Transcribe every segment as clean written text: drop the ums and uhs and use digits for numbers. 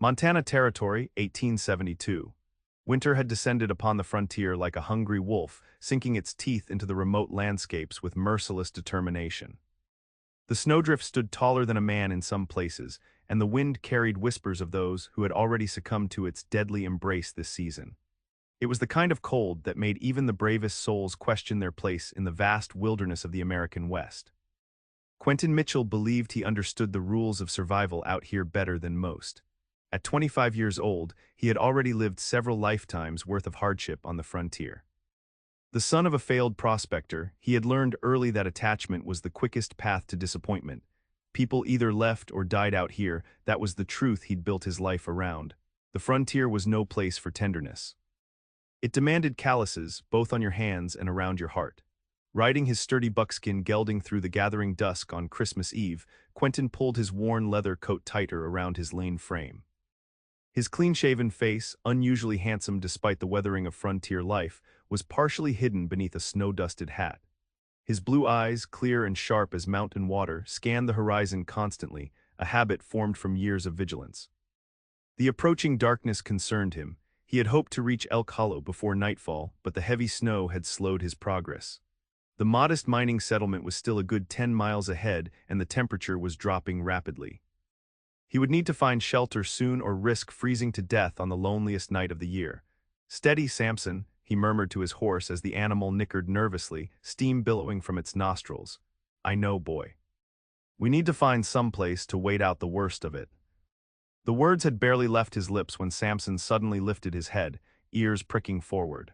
Montana Territory, 1872. Winter had descended upon the frontier like a hungry wolf, sinking its teeth into the remote landscapes with merciless determination. The snowdrift stood taller than a man in some places, and the wind carried whispers of those who had already succumbed to its deadly embrace this season. It was the kind of cold that made even the bravest souls question their place in the vast wilderness of the American West. Quentin Mitchell believed he understood the rules of survival out here better than most. At 25 years old, he had already lived several lifetimes worth of hardship on the frontier. The son of a failed prospector, he had learned early that attachment was the quickest path to disappointment. People either left or died out here. That was the truth he'd built his life around. The frontier was no place for tenderness. It demanded calluses, both on your hands and around your heart. Riding his sturdy buckskin gelding through the gathering dusk on Christmas Eve, Quentin pulled his worn leather coat tighter around his lean frame. His clean-shaven face, unusually handsome despite the weathering of frontier life, was partially hidden beneath a snow-dusted hat. His blue eyes, clear and sharp as mountain water, scanned the horizon constantly, a habit formed from years of vigilance. The approaching darkness concerned him. He had hoped to reach Elk Hollow before nightfall, but the heavy snow had slowed his progress. The modest mining settlement was still a good 10 miles ahead, and the temperature was dropping rapidly. He would need to find shelter soon or risk freezing to death on the loneliest night of the year. "Steady, Samson," he murmured to his horse as the animal nickered nervously, steam billowing from its nostrils. "I know, boy. We need to find some place to wait out the worst of it." The words had barely left his lips when Samson suddenly lifted his head, ears pricking forward.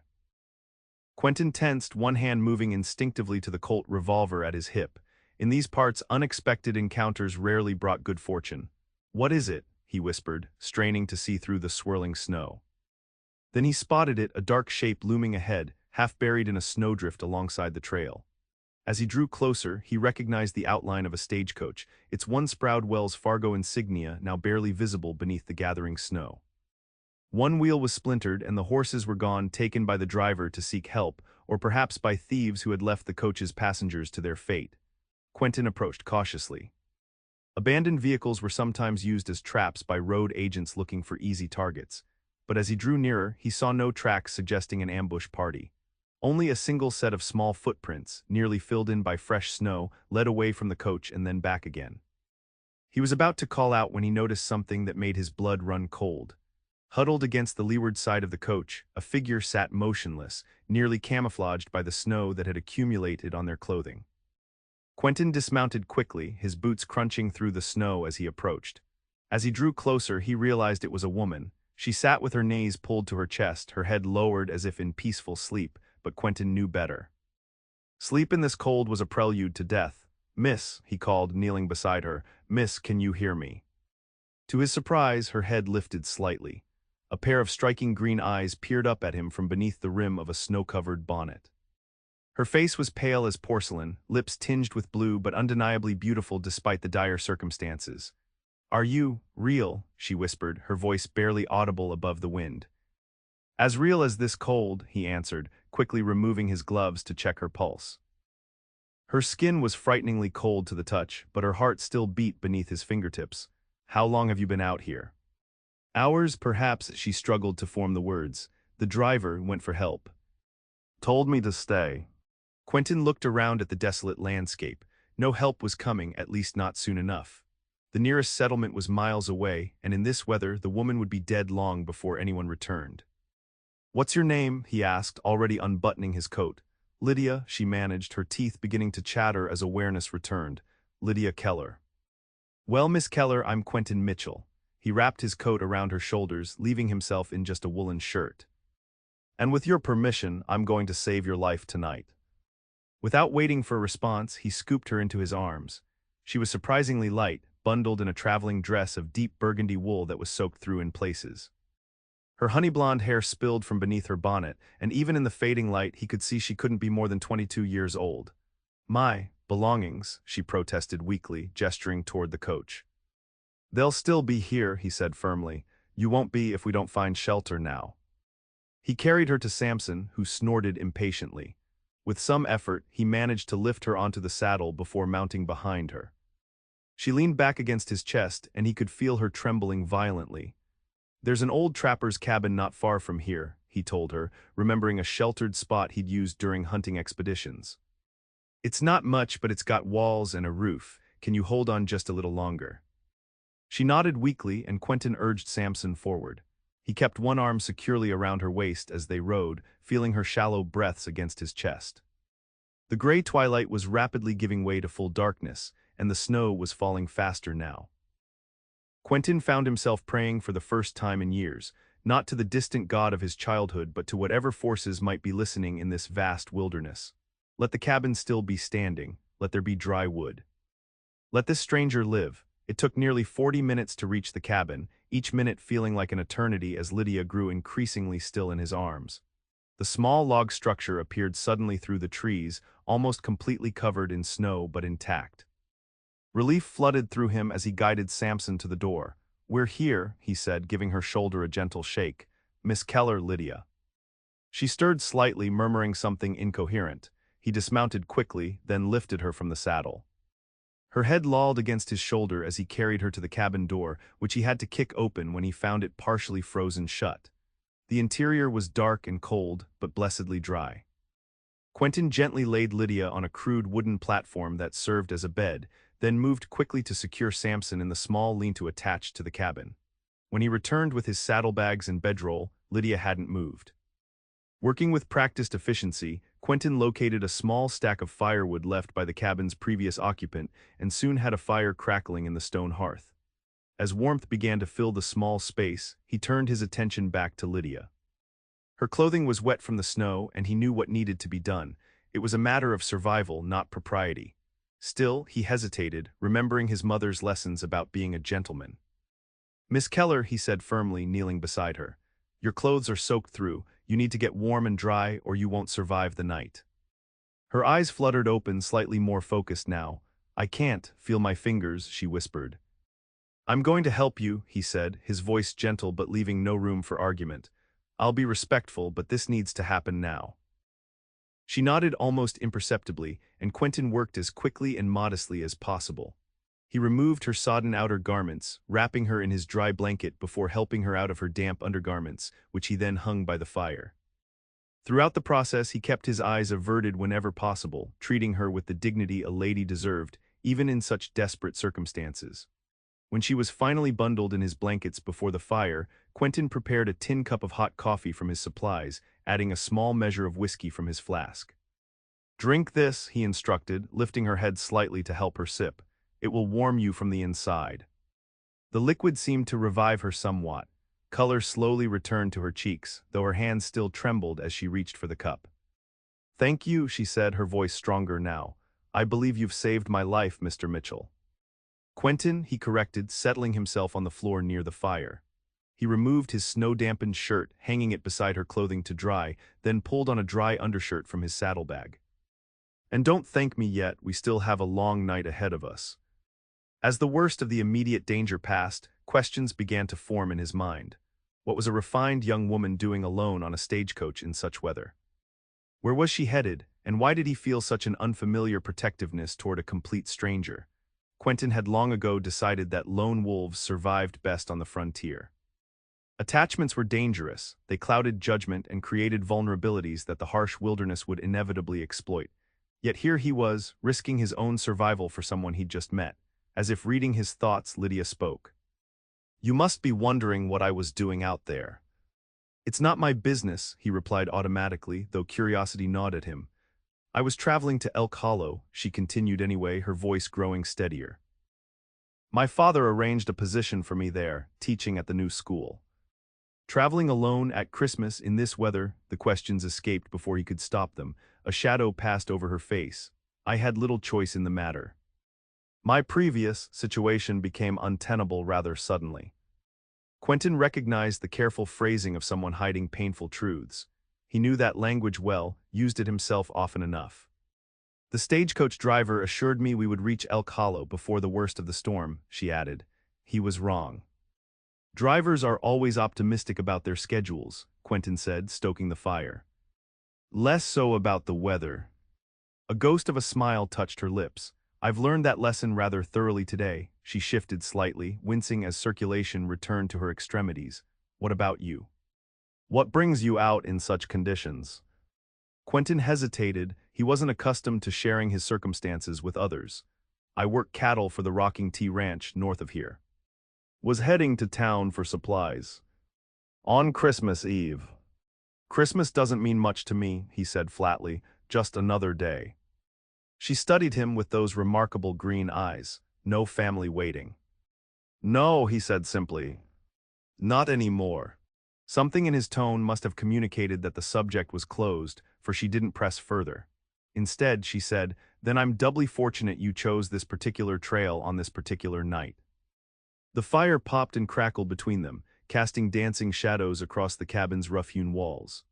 Quentin tensed, one hand moving instinctively to the Colt revolver at his hip. In these parts, unexpected encounters rarely brought good fortune. "What is it?" he whispered, straining to see through the swirling snow. Then he spotted it, a dark shape looming ahead, half buried in a snowdrift alongside the trail. As he drew closer, he recognized the outline of a stagecoach, its one-sprout Wells Fargo insignia now barely visible beneath the gathering snow. One wheel was splintered and the horses were gone, taken by the driver to seek help, or perhaps by thieves who had left the coach's passengers to their fate. Quentin approached cautiously. Abandoned vehicles were sometimes used as traps by road agents looking for easy targets, but as he drew nearer, he saw no tracks suggesting an ambush party. Only a single set of small footprints, nearly filled in by fresh snow, led away from the coach and then back again. He was about to call out when he noticed something that made his blood run cold. Huddled against the leeward side of the coach, a figure sat motionless, nearly camouflaged by the snow that had accumulated on their clothing. Quentin dismounted quickly, his boots crunching through the snow as he approached. As he drew closer, he realized it was a woman. She sat with her knees pulled to her chest, her head lowered as if in peaceful sleep, but Quentin knew better. Sleep in this cold was a prelude to death. "Miss," he called, kneeling beside her. "Miss, can you hear me?" To his surprise, her head lifted slightly. A pair of striking green eyes peered up at him from beneath the rim of a snow-covered bonnet. Her face was pale as porcelain, lips tinged with blue but undeniably beautiful despite the dire circumstances. "Are you real?" she whispered, her voice barely audible above the wind. "As real as this cold," he answered, quickly removing his gloves to check her pulse. Her skin was frighteningly cold to the touch, but her heart still beat beneath his fingertips. "How long have you been out here?" "Hours, perhaps," she struggled to form the words. "The driver went for help. Told me to stay." Quentin looked around at the desolate landscape. No help was coming, at least not soon enough. The nearest settlement was miles away, and in this weather the woman would be dead long before anyone returned. "What's your name?" he asked, already unbuttoning his coat. "Lydia," she managed, her teeth beginning to chatter as awareness returned. "Lydia Keller." "Well, Miss Keller, I'm Quentin Mitchell." He wrapped his coat around her shoulders, leaving himself in just a woolen shirt. "And with your permission, I'm going to save your life tonight." Without waiting for a response, he scooped her into his arms. She was surprisingly light, bundled in a traveling dress of deep burgundy wool that was soaked through in places. Her honey-blonde hair spilled from beneath her bonnet, and even in the fading light he could see she couldn't be more than 22 years old. "My belongings," she protested weakly, gesturing toward the coach. "They'll still be here," he said firmly. "You won't be if we don't find shelter now." He carried her to Samson, who snorted impatiently. With some effort, he managed to lift her onto the saddle before mounting behind her. She leaned back against his chest, and he could feel her trembling violently. There's an old trapper's cabin not far from here, he told her, remembering a sheltered spot he'd used during hunting expeditions. It's not much, but it's got walls and a roof. Can you hold on just a little longer? She nodded weakly, and Quentin urged Samson forward. He kept one arm securely around her waist as they rode, feeling her shallow breaths against his chest. The gray twilight was rapidly giving way to full darkness, and the snow was falling faster now. Quentin found himself praying for the first time in years, not to the distant god of his childhood but to whatever forces might be listening in this vast wilderness. Let the cabin still be standing, let there be dry wood. Let this stranger live. It took nearly 40 minutes to reach the cabin, each minute feeling like an eternity as Lydia grew increasingly still in his arms. The small log structure appeared suddenly through the trees, almost completely covered in snow but intact. Relief flooded through him as he guided Samson to the door. "We're here," he said, giving her shoulder a gentle shake. "Miss Keller, Lydia." She stirred slightly, murmuring something incoherent. He dismounted quickly, then lifted her from the saddle. Her head lolled against his shoulder as he carried her to the cabin door, which he had to kick open when he found it partially frozen shut. The interior was dark and cold, but blessedly dry. Quentin gently laid Lydia on a crude wooden platform that served as a bed, then moved quickly to secure Samson in the small lean-to attached to the cabin. When he returned with his saddlebags and bedroll, Lydia hadn't moved. Working with practiced efficiency, Quentin located a small stack of firewood left by the cabin's previous occupant and soon had a fire crackling in the stone hearth. As warmth began to fill the small space, he turned his attention back to Lydia. Her clothing was wet from the snow, and he knew what needed to be done. It was a matter of survival, not propriety. Still, he hesitated, remembering his mother's lessons about being a gentleman. "Miss Keller," he said firmly, kneeling beside her, "your clothes are soaked through. You need to get warm and dry, or you won't survive the night." Her eyes fluttered open, slightly more focused now. "I can't feel my fingers," she whispered. "I'm going to help you," he said, his voice gentle but leaving no room for argument. "I'll be respectful, but this needs to happen now." She nodded almost imperceptibly, and Quentin worked as quickly and modestly as possible. He removed her sodden outer garments, wrapping her in his dry blanket before helping her out of her damp undergarments, which he then hung by the fire. Throughout the process, he kept his eyes averted whenever possible, treating her with the dignity a lady deserved, even in such desperate circumstances. When she was finally bundled in his blankets before the fire, Quentin prepared a tin cup of hot coffee from his supplies, adding a small measure of whiskey from his flask. "Drink this," he instructed, lifting her head slightly to help her sip. "It will warm you from the inside." The liquid seemed to revive her somewhat. Color slowly returned to her cheeks, though her hands still trembled as she reached for the cup. "Thank you," she said, her voice stronger now. "I believe you've saved my life, Mr. Mitchell." "Quentin," he corrected, settling himself on the floor near the fire. He removed his snow-dampened shirt, hanging it beside her clothing to dry, then pulled on a dry undershirt from his saddlebag. "And don't thank me yet, we still have a long night ahead of us." As the worst of the immediate danger passed, questions began to form in his mind. What was a refined young woman doing alone on a stagecoach in such weather? Where was she headed, and why did he feel such an unfamiliar protectiveness toward a complete stranger? Quentin had long ago decided that lone wolves survived best on the frontier. Attachments were dangerous, they clouded judgment and created vulnerabilities that the harsh wilderness would inevitably exploit. Yet here he was, risking his own survival for someone he'd just met. As if reading his thoughts, Lydia spoke. "You must be wondering what I was doing out there." "It's not my business," he replied automatically, though curiosity gnawed at him. "I was traveling to Elk Hollow," she continued anyway, her voice growing steadier. "My father arranged a position for me there, teaching at the new school." Traveling alone at Christmas in this weather, the questions escaped before he could stop them. A shadow passed over her face. "I had little choice in the matter. My previous situation became untenable rather suddenly." Quentin recognized the careful phrasing of someone hiding painful truths. He knew that language well, used it himself often enough. "The stagecoach driver assured me we would reach Elk Hollow before the worst of the storm," she added. "He was wrong." "Drivers are always optimistic about their schedules," Quentin said, stoking the fire. "Less so about the weather." A ghost of a smile touched her lips. "I've learned that lesson rather thoroughly today." She shifted slightly, wincing as circulation returned to her extremities. What about you? What brings you out in such conditions? Quentin hesitated. He wasn't accustomed to sharing his circumstances with others. I work cattle for the Rocking T Ranch north of here. Was heading to town for supplies. On Christmas Eve. Christmas doesn't mean much to me, he said flatly, just another day. She studied him with those remarkable green eyes. No family waiting. No, he said simply. Not anymore. Something in his tone must have communicated that the subject was closed, for she didn't press further. Instead, she said, then I'm doubly fortunate you chose this particular trail on this particular night. The fire popped and crackled between them, casting dancing shadows across the cabin's rough-hewn walls.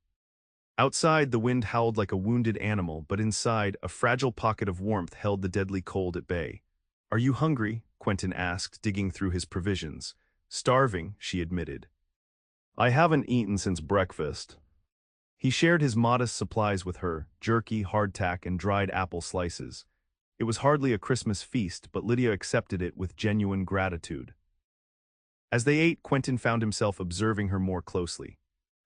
Outside, the wind howled like a wounded animal, but inside, a fragile pocket of warmth held the deadly cold at bay. Are you hungry? Quentin asked, digging through his provisions. Starving, she admitted. I haven't eaten since breakfast. He shared his modest supplies with her, jerky, hardtack, and dried apple slices. It was hardly a Christmas feast, but Lydia accepted it with genuine gratitude. As they ate, Quentin found himself observing her more closely.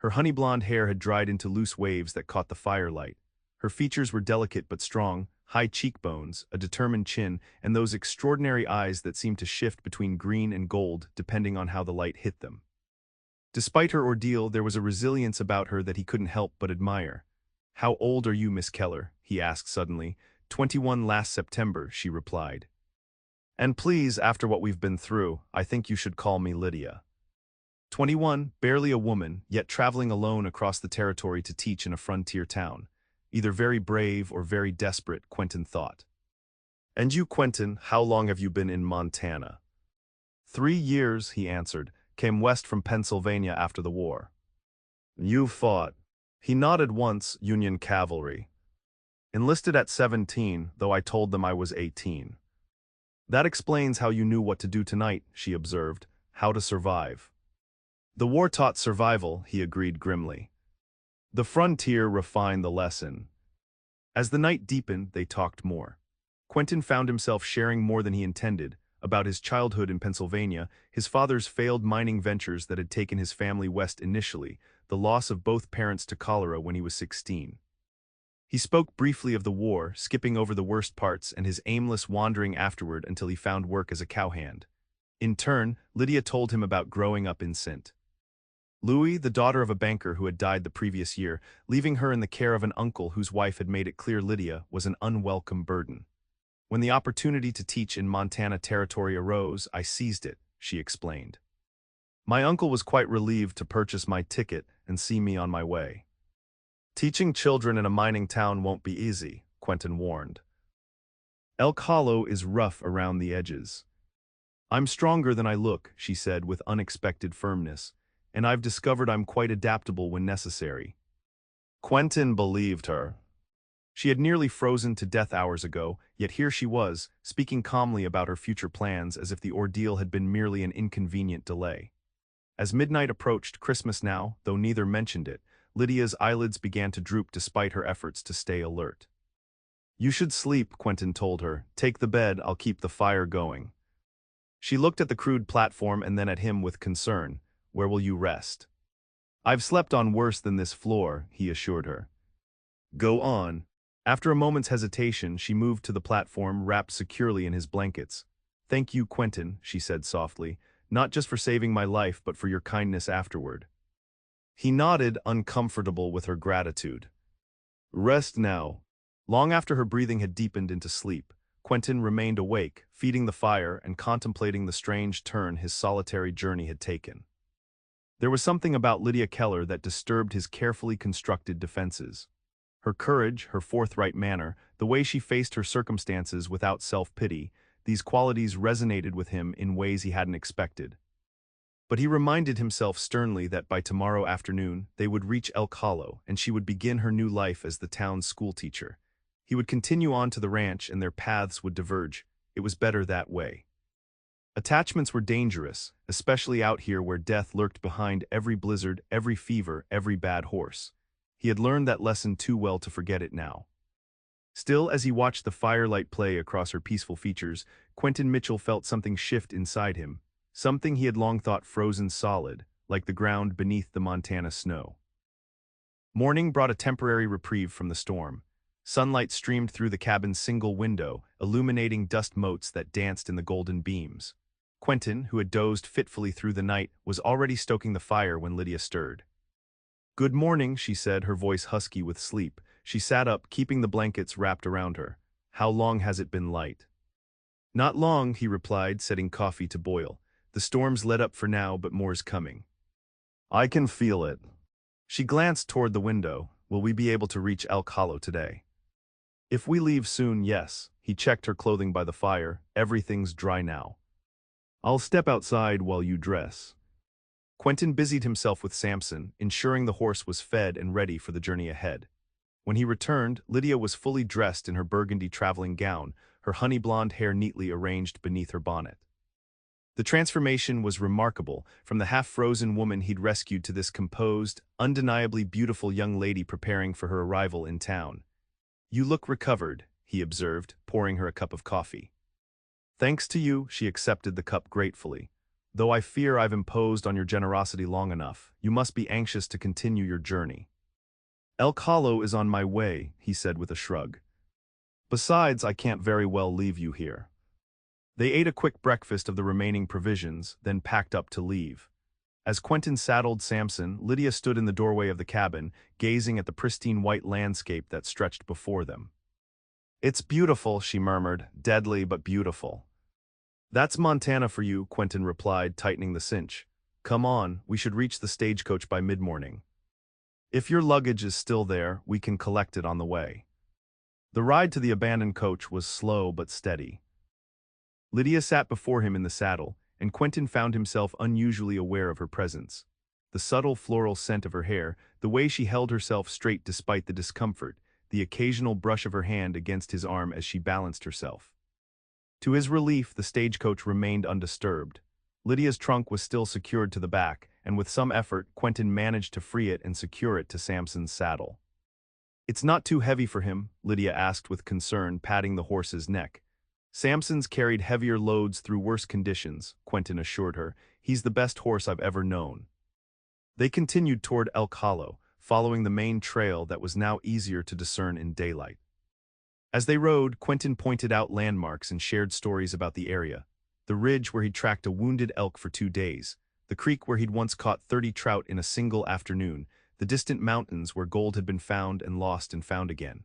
Her honey-blonde hair had dried into loose waves that caught the firelight. Her features were delicate but strong, high cheekbones, a determined chin, and those extraordinary eyes that seemed to shift between green and gold depending on how the light hit them. Despite her ordeal, there was a resilience about her that he couldn't help but admire. How old are you, Miss Keller? He asked suddenly. 21 last September, she replied. And please, after what we've been through, I think you should call me Lydia. 21, barely a woman, yet traveling alone across the territory to teach in a frontier town. Either very brave or very desperate, Quentin thought. And you, Quentin, how long have you been in Montana? 3 years, he answered, came west from Pennsylvania after the war. You fought. He nodded once, Union cavalry. Enlisted at 17, though I told them I was 18. That explains how you knew what to do tonight, she observed, how to survive. The war taught survival, he agreed grimly. The frontier refined the lesson. As the night deepened, they talked more. Quentin found himself sharing more than he intended, about his childhood in Pennsylvania, his father's failed mining ventures that had taken his family west initially, the loss of both parents to cholera when he was 16. He spoke briefly of the war, skipping over the worst parts and his aimless wandering afterward until he found work as a cowhand. In turn, Lydia told him about growing up in St. Louis, the daughter of a banker who had died the previous year, leaving her in the care of an uncle whose wife had made it clear Lydia was an unwelcome burden. When the opportunity to teach in Montana territory arose, I seized it, she explained. My uncle was quite relieved to purchase my ticket and see me on my way. Teaching children in a mining town won't be easy, Quentin warned. Elk Hollow is rough around the edges. I'm stronger than I look, she said with unexpected firmness, and I've discovered I'm quite adaptable when necessary. Quentin believed her. She had nearly frozen to death hours ago, yet here she was, speaking calmly about her future plans as if the ordeal had been merely an inconvenient delay. As midnight approached, Christmas now, though neither mentioned it, Lydia's eyelids began to droop despite her efforts to stay alert. You should sleep, Quentin told her. Take the bed, I'll keep the fire going. She looked at the crude platform and then at him with concern. Where will you rest? I've slept on worse than this floor, he assured her. Go on. After a moment's hesitation, she moved to the platform, wrapped securely in his blankets. Thank you, Quentin, she said softly, not just for saving my life, but for your kindness afterward. He nodded, uncomfortable with her gratitude. Rest now. Long after her breathing had deepened into sleep, Quentin remained awake, feeding the fire and contemplating the strange turn his solitary journey had taken. There was something about Lydia Keller that disturbed his carefully constructed defenses. Her courage, her forthright manner, the way she faced her circumstances without self-pity, these qualities resonated with him in ways he hadn't expected. But he reminded himself sternly that by tomorrow afternoon they would reach Elk Hollow and she would begin her new life as the town's schoolteacher. He would continue on to the ranch and their paths would diverge. It was better that way. Attachments were dangerous, especially out here where death lurked behind every blizzard, every fever, every bad horse. He had learned that lesson too well to forget it now. Still, as he watched the firelight play across her peaceful features, Quentin Mitchell felt something shift inside him, something he had long thought frozen solid, like the ground beneath the Montana snow. Morning brought a temporary reprieve from the storm. Sunlight streamed through the cabin's single window, illuminating dust motes that danced in the golden beams. Quentin, who had dozed fitfully through the night, was already stoking the fire when Lydia stirred. "Good morning," she said, her voice husky with sleep. She sat up, keeping the blankets wrapped around her. "How long has it been light?" "Not long," he replied, setting coffee to boil. "The storm's let up for now, but more's coming." "I can feel it." She glanced toward the window. "Will we be able to reach Elk Hollow today?" "If we leave soon, yes." He checked her clothing by the fire. "Everything's dry now." "I'll step outside while you dress." Quentin busied himself with Samson, ensuring the horse was fed and ready for the journey ahead. When he returned, Lydia was fully dressed in her burgundy traveling gown, her honey-blonde hair neatly arranged beneath her bonnet. The transformation was remarkable, from the half-frozen woman he'd rescued to this composed, undeniably beautiful young lady preparing for her arrival in town. "You look recovered," he observed, pouring her a cup of coffee. "Thanks to you," she accepted the cup gratefully. "Though I fear I've imposed on your generosity long enough, you must be anxious to continue your journey." "Elk Hollow is on my way," he said with a shrug. "Besides, I can't very well leave you here." They ate a quick breakfast of the remaining provisions, then packed up to leave. As Quentin saddled Samson, Lydia stood in the doorway of the cabin, gazing at the pristine white landscape that stretched before them. "It's beautiful," she murmured, "deadly but beautiful." "That's Montana for you," Quentin replied, tightening the cinch. "Come on, we should reach the stagecoach by mid-morning. If your luggage is still there, we can collect it on the way." The ride to the abandoned coach was slow but steady. Lydia sat before him in the saddle, and Quentin found himself unusually aware of her presence. The subtle floral scent of her hair, the way she held herself straight despite the discomfort, the occasional brush of her hand against his arm as she balanced herself. To his relief, the stagecoach remained undisturbed. Lydia's trunk was still secured to the back, and with some effort, Quentin managed to free it and secure it to Samson's saddle. "It's not too heavy for him?" Lydia asked with concern, patting the horse's neck. "Samson's carried heavier loads through worse conditions," Quentin assured her. "He's the best horse I've ever known." They continued toward Elk Hollow, following the main trail that was now easier to discern in daylight. As they rode, Quentin pointed out landmarks and shared stories about the area. The ridge where he'd tracked a wounded elk for 2 days, the creek where he'd once caught 30 trout in a single afternoon, the distant mountains where gold had been found and lost and found again.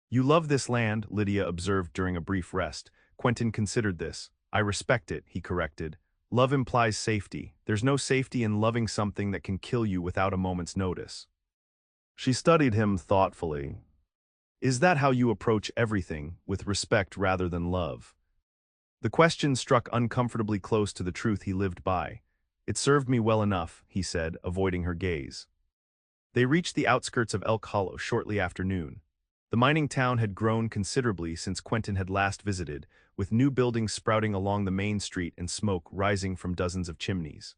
"You love this land," Lydia observed during a brief rest. Quentin considered this. "I respect it," he corrected. "Love implies safety. There's no safety in loving something that can kill you without a moment's notice." She studied him thoughtfully. "Is that how you approach everything, with respect rather than love?" The question struck uncomfortably close to the truth he lived by. "It served me well enough," he said, avoiding her gaze. They reached the outskirts of Elk Hollow shortly after noon. The mining town had grown considerably since Quentin had last visited, with new buildings sprouting along the main street and smoke rising from dozens of chimneys.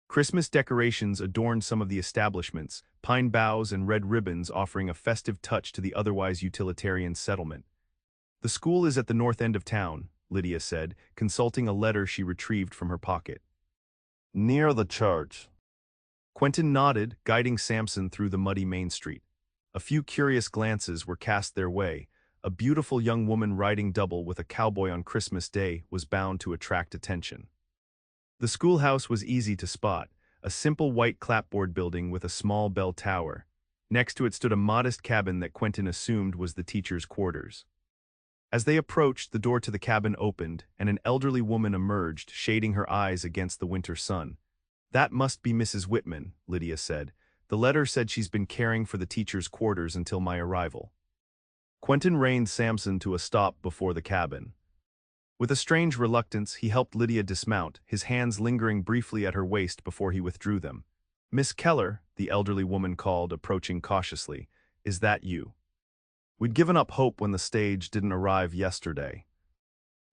Christmas decorations adorned some of the establishments, pine boughs and red ribbons offering a festive touch to the otherwise utilitarian settlement. "The school is at the north end of town," Lydia said, consulting a letter she retrieved from her pocket. "Near the church." Quentin nodded, guiding Samson through the muddy main street. A few curious glances were cast their way. A beautiful young woman riding double with a cowboy on Christmas Day was bound to attract attention. The schoolhouse was easy to spot, a simple white clapboard building with a small bell tower. Next to it stood a modest cabin that Quentin assumed was the teacher's quarters. As they approached, the door to the cabin opened, and an elderly woman emerged, shading her eyes against the winter sun. "That must be Mrs. Whitman," Lydia said. "The letter said she's been caring for the teacher's quarters until my arrival." Quentin reined Samson to a stop before the cabin. With a strange reluctance, he helped Lydia dismount, his hands lingering briefly at her waist before he withdrew them. "Miss Keller," the elderly woman called, approaching cautiously, "is that you?" "We'd given up hope when the stage didn't arrive yesterday."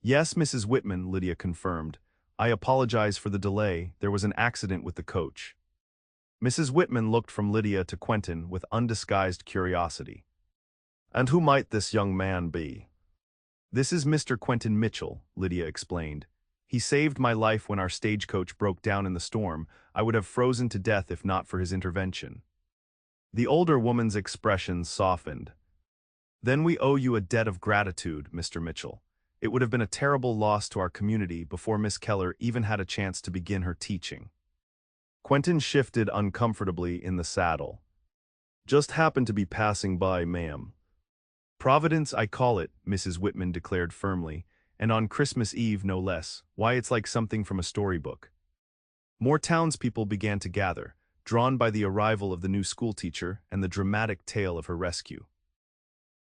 "Yes, Mrs. Whitman," Lydia confirmed. "I apologize for the delay. There was an accident with the coach." Mrs. Whitman looked from Lydia to Quentin with undisguised curiosity. "And who might this young man be?" "This is Mr. Quentin Mitchell," Lydia explained. He saved my life when our stagecoach broke down in the storm. I would have frozen to death if not for his intervention." The older woman's expression softened. "Then we owe you a debt of gratitude, Mr. Mitchell. It would have been a terrible loss to our community before Miss Keller even had a chance to begin her teaching." Quentin shifted uncomfortably in the saddle. "Just happened to be passing by, ma'am." "Providence, I call it," Mrs. Whitman declared firmly, "and on Christmas Eve no less. Why, it's like something from a storybook." More townspeople began to gather, drawn by the arrival of the new schoolteacher and the dramatic tale of her rescue.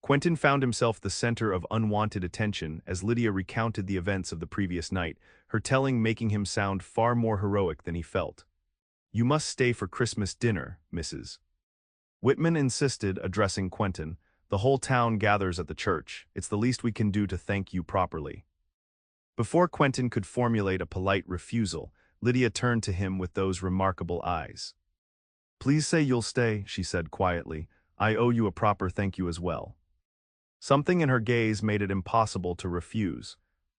Quentin found himself the center of unwanted attention as Lydia recounted the events of the previous night, her telling making him sound far more heroic than he felt. "You must stay for Christmas dinner, Mrs. Whitman insisted, addressing Quentin. "The whole town gathers at the church. It's the least we can do to thank you properly." Before Quentin could formulate a polite refusal, Lydia turned to him with those remarkable eyes. "Please say you'll stay," she said quietly. "I owe you a proper thank you as well." Something in her gaze made it impossible to refuse.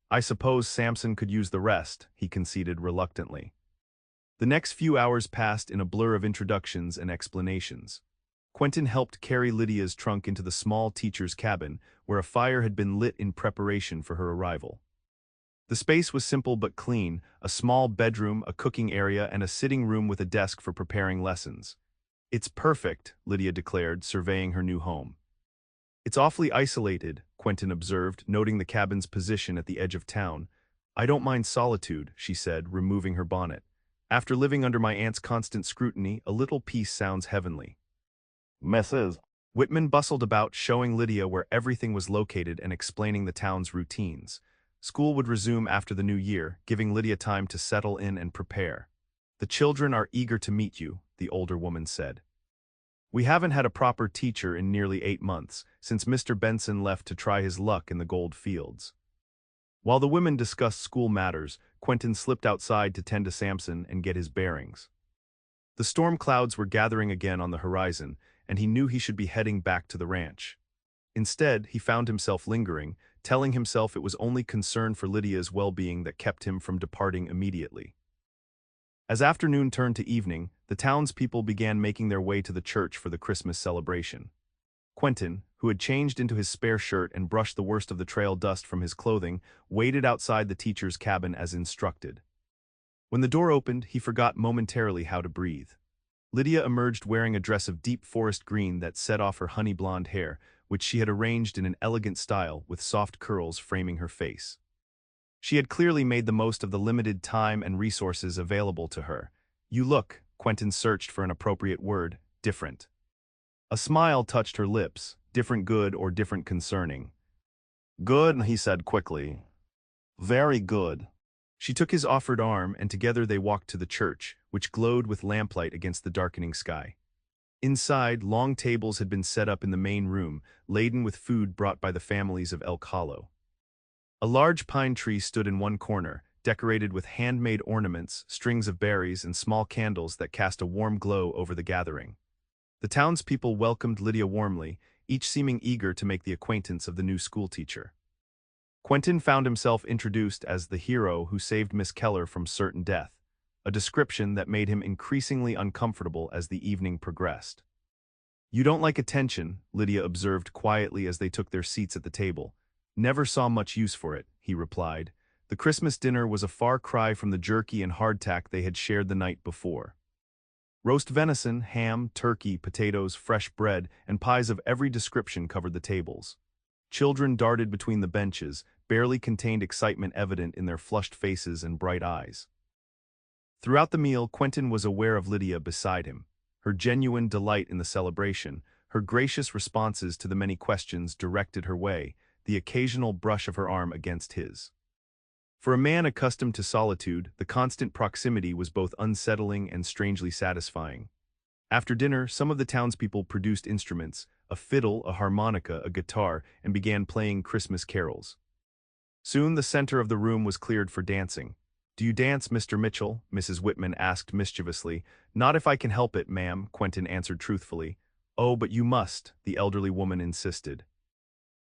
"I suppose Samson could use the rest," he conceded reluctantly. The next few hours passed in a blur of introductions and explanations. Quentin helped carry Lydia's trunk into the small teacher's cabin, where a fire had been lit in preparation for her arrival. The space was simple but clean, a small bedroom, a cooking area, and a sitting room with a desk for preparing lessons. "It's perfect," Lydia declared, surveying her new home. "It's awfully isolated," Quentin observed, noting the cabin's position at the edge of town. "I don't mind solitude," she said, removing her bonnet. "After living under my aunt's constant scrutiny, a little peace sounds heavenly." "Mrs. Whitman bustled about, showing Lydia where everything was located and explaining the town's routines. School would resume after the new year, giving Lydia time to settle in and prepare. "The children are eager to meet you," the older woman said. "We haven't had a proper teacher in nearly 8 months, since Mr. Benson left to try his luck in the gold fields." While the women discussed school matters, Quentin slipped outside to tend to Samson and get his bearings. The storm clouds were gathering again on the horizon, and he knew he should be heading back to the ranch. Instead, he found himself lingering, telling himself it was only concern for Lydia's well-being that kept him from departing immediately. As afternoon turned to evening, the townspeople began making their way to the church for the Christmas celebration. Quentin, who had changed into his spare shirt and brushed the worst of the trail dust from his clothing, waited outside the teacher's cabin as instructed. When the door opened, he forgot momentarily how to breathe. Lydia emerged wearing a dress of deep forest green that set off her honey-blonde hair, which she had arranged in an elegant style with soft curls framing her face. She had clearly made the most of the limited time and resources available to her. "You look," Quentin searched for an appropriate word, "different." A smile touched her lips, different good or different concerning. "Good," he said quickly. "Very good." She took his offered arm, and together they walked to the church, which glowed with lamplight against the darkening sky. Inside, long tables had been set up in the main room, laden with food brought by the families of Elk Hollow. A large pine tree stood in one corner, decorated with handmade ornaments, strings of berries, and small candles that cast a warm glow over the gathering. The townspeople welcomed Lydia warmly, each seeming eager to make the acquaintance of the new schoolteacher. Quentin found himself introduced as the hero who saved Miss Keller from certain death, a description that made him increasingly uncomfortable as the evening progressed. "You don't like attention," Lydia observed quietly as they took their seats at the table. "Never saw much use for it," he replied. The Christmas dinner was a far cry from the jerky and hardtack they had shared the night before. Roast venison, ham, turkey, potatoes, fresh bread, and pies of every description covered the tables. Children darted between the benches, barely contained excitement evident in their flushed faces and bright eyes. Throughout the meal, Quentin was aware of Lydia beside him, her genuine delight in the celebration, her gracious responses to the many questions directed her way, the occasional brush of her arm against his. For a man accustomed to solitude, the constant proximity was both unsettling and strangely satisfying. After dinner, some of the townspeople produced instruments, a fiddle, a harmonica, a guitar, and began playing Christmas carols. Soon the center of the room was cleared for dancing. "Do you dance, Mr. Mitchell?" Mrs. Whitman asked mischievously. "Not if I can help it, ma'am," Quentin answered truthfully. "Oh, but you must," the elderly woman insisted.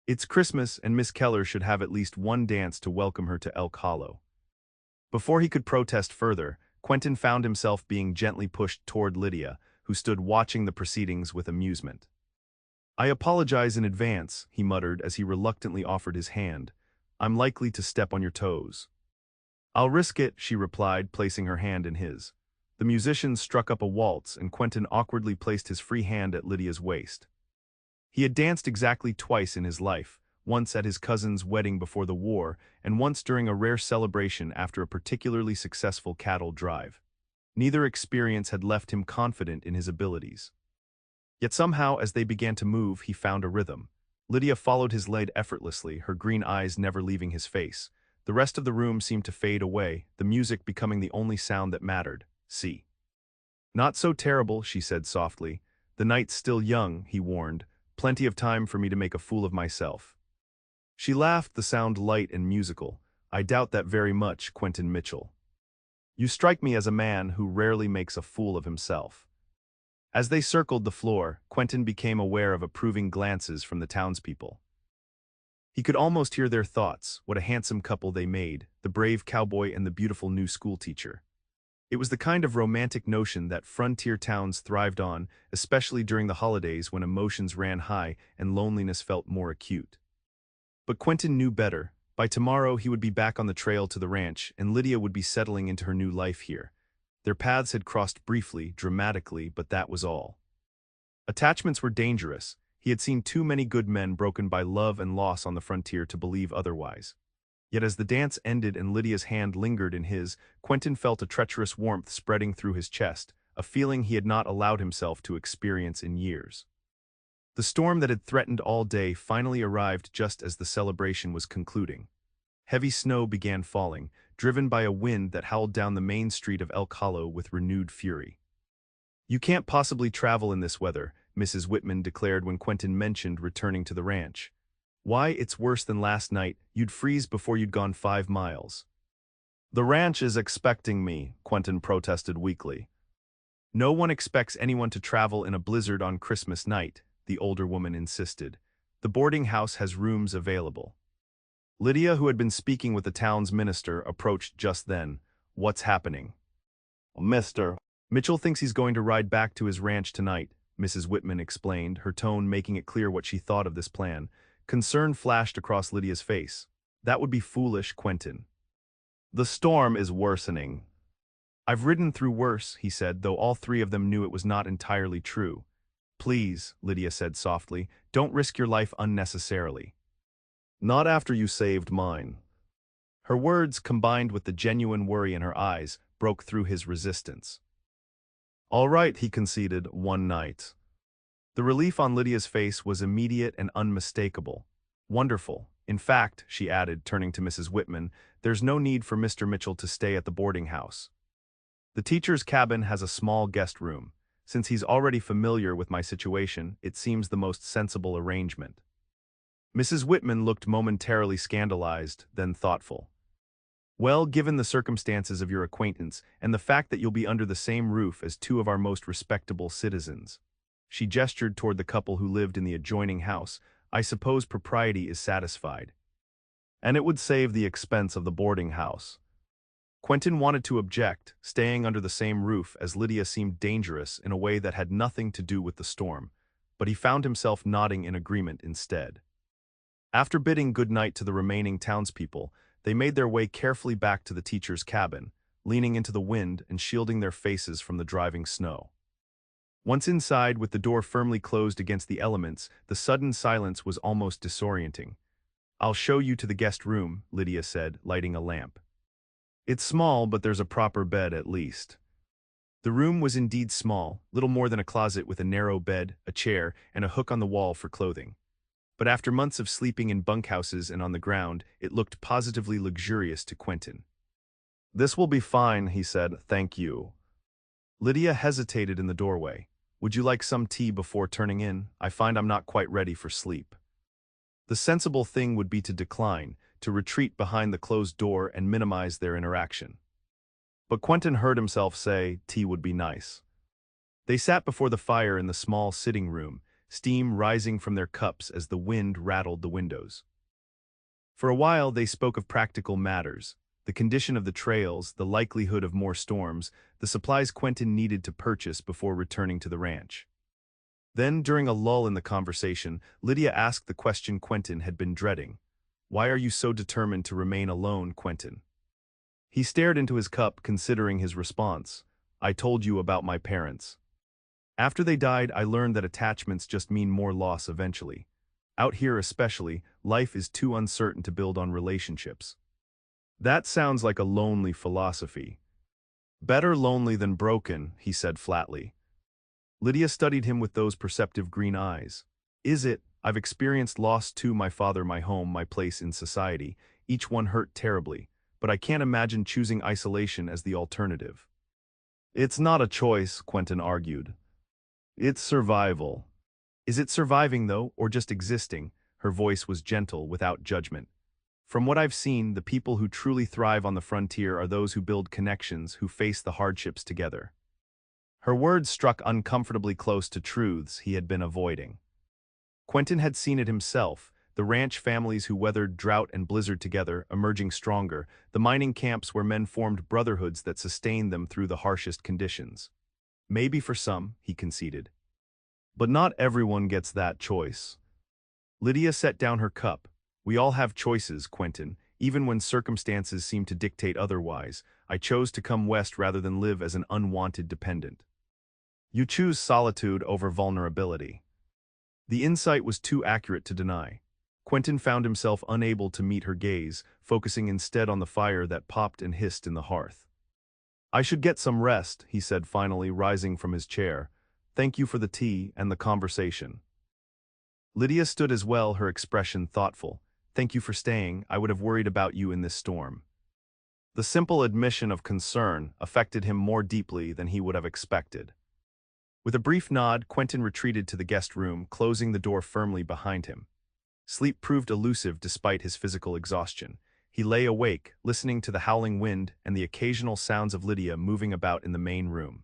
"It's Christmas, and Miss Keller should have at least one dance to welcome her to Elk Hollow." Before he could protest further, Quentin found himself being gently pushed toward Lydia, who stood watching the proceedings with amusement. "I apologize in advance," he muttered as he reluctantly offered his hand. "I'm likely to step on your toes." "I'll risk it," she replied, placing her hand in his. The musicians struck up a waltz, and Quentin awkwardly placed his free hand at Lydia's waist. He had danced exactly twice in his life, once at his cousin's wedding before the war, and once during a rare celebration after a particularly successful cattle drive. Neither experience had left him confident in his abilities. Yet somehow, as they began to move, he found a rhythm. Lydia followed his lead effortlessly, her green eyes never leaving his face. The rest of the room seemed to fade away, the music becoming the only sound that mattered. See. "Not so terrible," she said softly. "The night's still young," he warned. "Plenty of time for me to make a fool of myself." She laughed, the sound light and musical. "I doubt that very much, Quentin Mitchell. You strike me as a man who rarely makes a fool of himself." As they circled the floor, Quentin became aware of approving glances from the townspeople. He could almost hear their thoughts. What a handsome couple they made, the brave cowboy and the beautiful new schoolteacher. It was the kind of romantic notion that frontier towns thrived on, especially during the holidays when emotions ran high and loneliness felt more acute. But Quentin knew better. By tomorrow he would be back on the trail to the ranch, and Lydia would be settling into her new life here. Their paths had crossed briefly, dramatically, but that was all. Attachments were dangerous. He had seen too many good men broken by love and loss on the frontier to believe otherwise. Yet as the dance ended and Lydia's hand lingered in his, Quentin felt a treacherous warmth spreading through his chest, a feeling he had not allowed himself to experience in years. The storm that had threatened all day finally arrived just as the celebration was concluding. Heavy snow began falling, driven by a wind that howled down the main street of Elk Hollow with renewed fury. "You can't possibly travel in this weather," Mrs. Whitman declared when Quentin mentioned returning to the ranch. "Why, it's worse than last night. You'd freeze before you'd gone 5 miles. "The ranch is expecting me," Quentin protested weakly. "No one expects anyone to travel in a blizzard on Christmas night," the older woman insisted. "The boarding house has rooms available." Lydia, who had been speaking with the town's minister, approached just then. "What's happening?" "Mr. Mitchell thinks he's going to ride back to his ranch tonight," Mrs. Whitman explained, her tone making it clear what she thought of this plan. Concern flashed across Lydia's face. "That would be foolish, Quentin. The storm is worsening." "I've ridden through worse," he said, though all three of them knew it was not entirely true. "Please," Lydia said softly, "don't risk your life unnecessarily." "Not after you saved mine." Her words, combined with the genuine worry in her eyes, broke through his resistance. "All right," he conceded, "one night." The relief on Lydia's face was immediate and unmistakable. "Wonderful. In fact," she added, turning to Mrs. Whitman, "there's no need for Mr. Mitchell to stay at the boarding house. The teacher's cabin has a small guest room. Since he's already familiar with my situation, it seems the most sensible arrangement." Mrs. Whitman looked momentarily scandalized, then thoughtful. "Well, given the circumstances of your acquaintance, and the fact that you'll be under the same roof as 2 of our most respectable citizens." She gestured toward the couple who lived in the adjoining house. "I suppose propriety is satisfied." "And it would save the expense of the boarding house." Quentin wanted to object. Staying under the same roof as Lydia seemed dangerous in a way that had nothing to do with the storm, but he found himself nodding in agreement instead. After bidding good night to the remaining townspeople, they made their way carefully back to the teacher's cabin, leaning into the wind and shielding their faces from the driving snow. Once inside, with the door firmly closed against the elements, the sudden silence was almost disorienting. "I'll show you to the guest room," Lydia said, lighting a lamp. "It's small, but there's a proper bed at least." The room was indeed small, little more than a closet with a narrow bed, a chair, and a hook on the wall for clothing. But after months of sleeping in bunkhouses and on the ground, it looked positively luxurious to Quentin. "This will be fine," he said, "thank you." Lydia hesitated in the doorway. "Would you like some tea before turning in? I find I'm not quite ready for sleep." The sensible thing would be to decline, to retreat behind the closed door and minimize their interaction. But Quentin heard himself say tea would be nice. They sat before the fire in the small sitting room, steam rising from their cups as the wind rattled the windows. For a while they spoke of practical matters. The condition of the trails, the likelihood of more storms, the supplies Quentin needed to purchase before returning to the ranch. Then, during a lull in the conversation, Lydia asked the question Quentin had been dreading. "Why are you so determined to remain alone, Quentin?" He stared into his cup, considering his response. "I told you about my parents. After they died, I learned that attachments just mean more loss eventually. Out here especially, life is too uncertain to build on relationships." "That sounds like a lonely philosophy." "Better lonely than broken," he said flatly. Lydia studied him with those perceptive green eyes. "Is it? I've experienced loss too, my father, my home, my place in society. Each one hurt terribly, but I can't imagine choosing isolation as the alternative." "It's not a choice," Quentin argued. "It's survival." "Is it surviving, though, or just existing?" Her voice was gentle, without judgment. "From what I've seen, the people who truly thrive on the frontier are those who build connections, who face the hardships together." Her words struck uncomfortably close to truths he had been avoiding. Quentin had seen it himself, the ranch families who weathered drought and blizzard together, emerging stronger, the mining camps where men formed brotherhoods that sustained them through the harshest conditions. "Maybe for some," he conceded. "But not everyone gets that choice." Lydia set down her cup. "We all have choices, Quentin, even when circumstances seem to dictate otherwise. I chose to come west rather than live as an unwanted dependent." "You choose solitude over vulnerability." The insight was too accurate to deny. Quentin found himself unable to meet her gaze, focusing instead on the fire that popped and hissed in the hearth. "I should get some rest," he said finally, rising from his chair. "Thank you for the tea and the conversation." Lydia stood as well, her expression thoughtful. "Thank you for staying. I would have worried about you in this storm." The simple admission of concern affected him more deeply than he would have expected. With a brief nod, Quentin retreated to the guest room, closing the door firmly behind him. Sleep proved elusive despite his physical exhaustion. He lay awake, listening to the howling wind and the occasional sounds of Lydia moving about in the main room.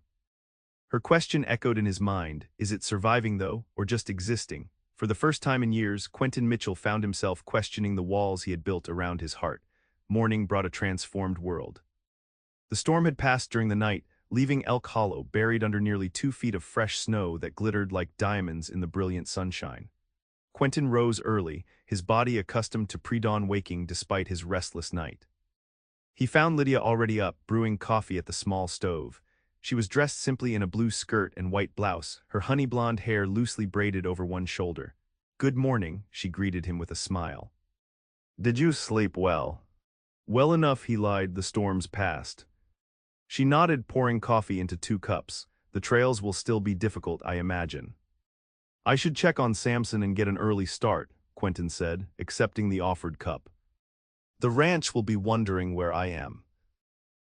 Her question echoed in his mind, is it surviving though, or just existing? For the first time in years, Quentin Mitchell found himself questioning the walls he had built around his heart. Morning brought a transformed world. The storm had passed during the night, leaving Elk Hollow buried under nearly 2 feet of fresh snow that glittered like diamonds in the brilliant sunshine. Quentin rose early, his body accustomed to pre-dawn waking despite his restless night. He found Lydia already up, brewing coffee at the small stove. She was dressed simply in a blue skirt and white blouse, her honey blonde hair loosely braided over one shoulder. "Good morning," she greeted him with a smile. "Did you sleep well?" "Well enough," he lied, "the storm's passed." She nodded, pouring coffee into 2 cups. "The trails will still be difficult, I imagine." "I should check on Samson and get an early start," Quentin said, accepting the offered cup. "The ranch will be wondering where I am."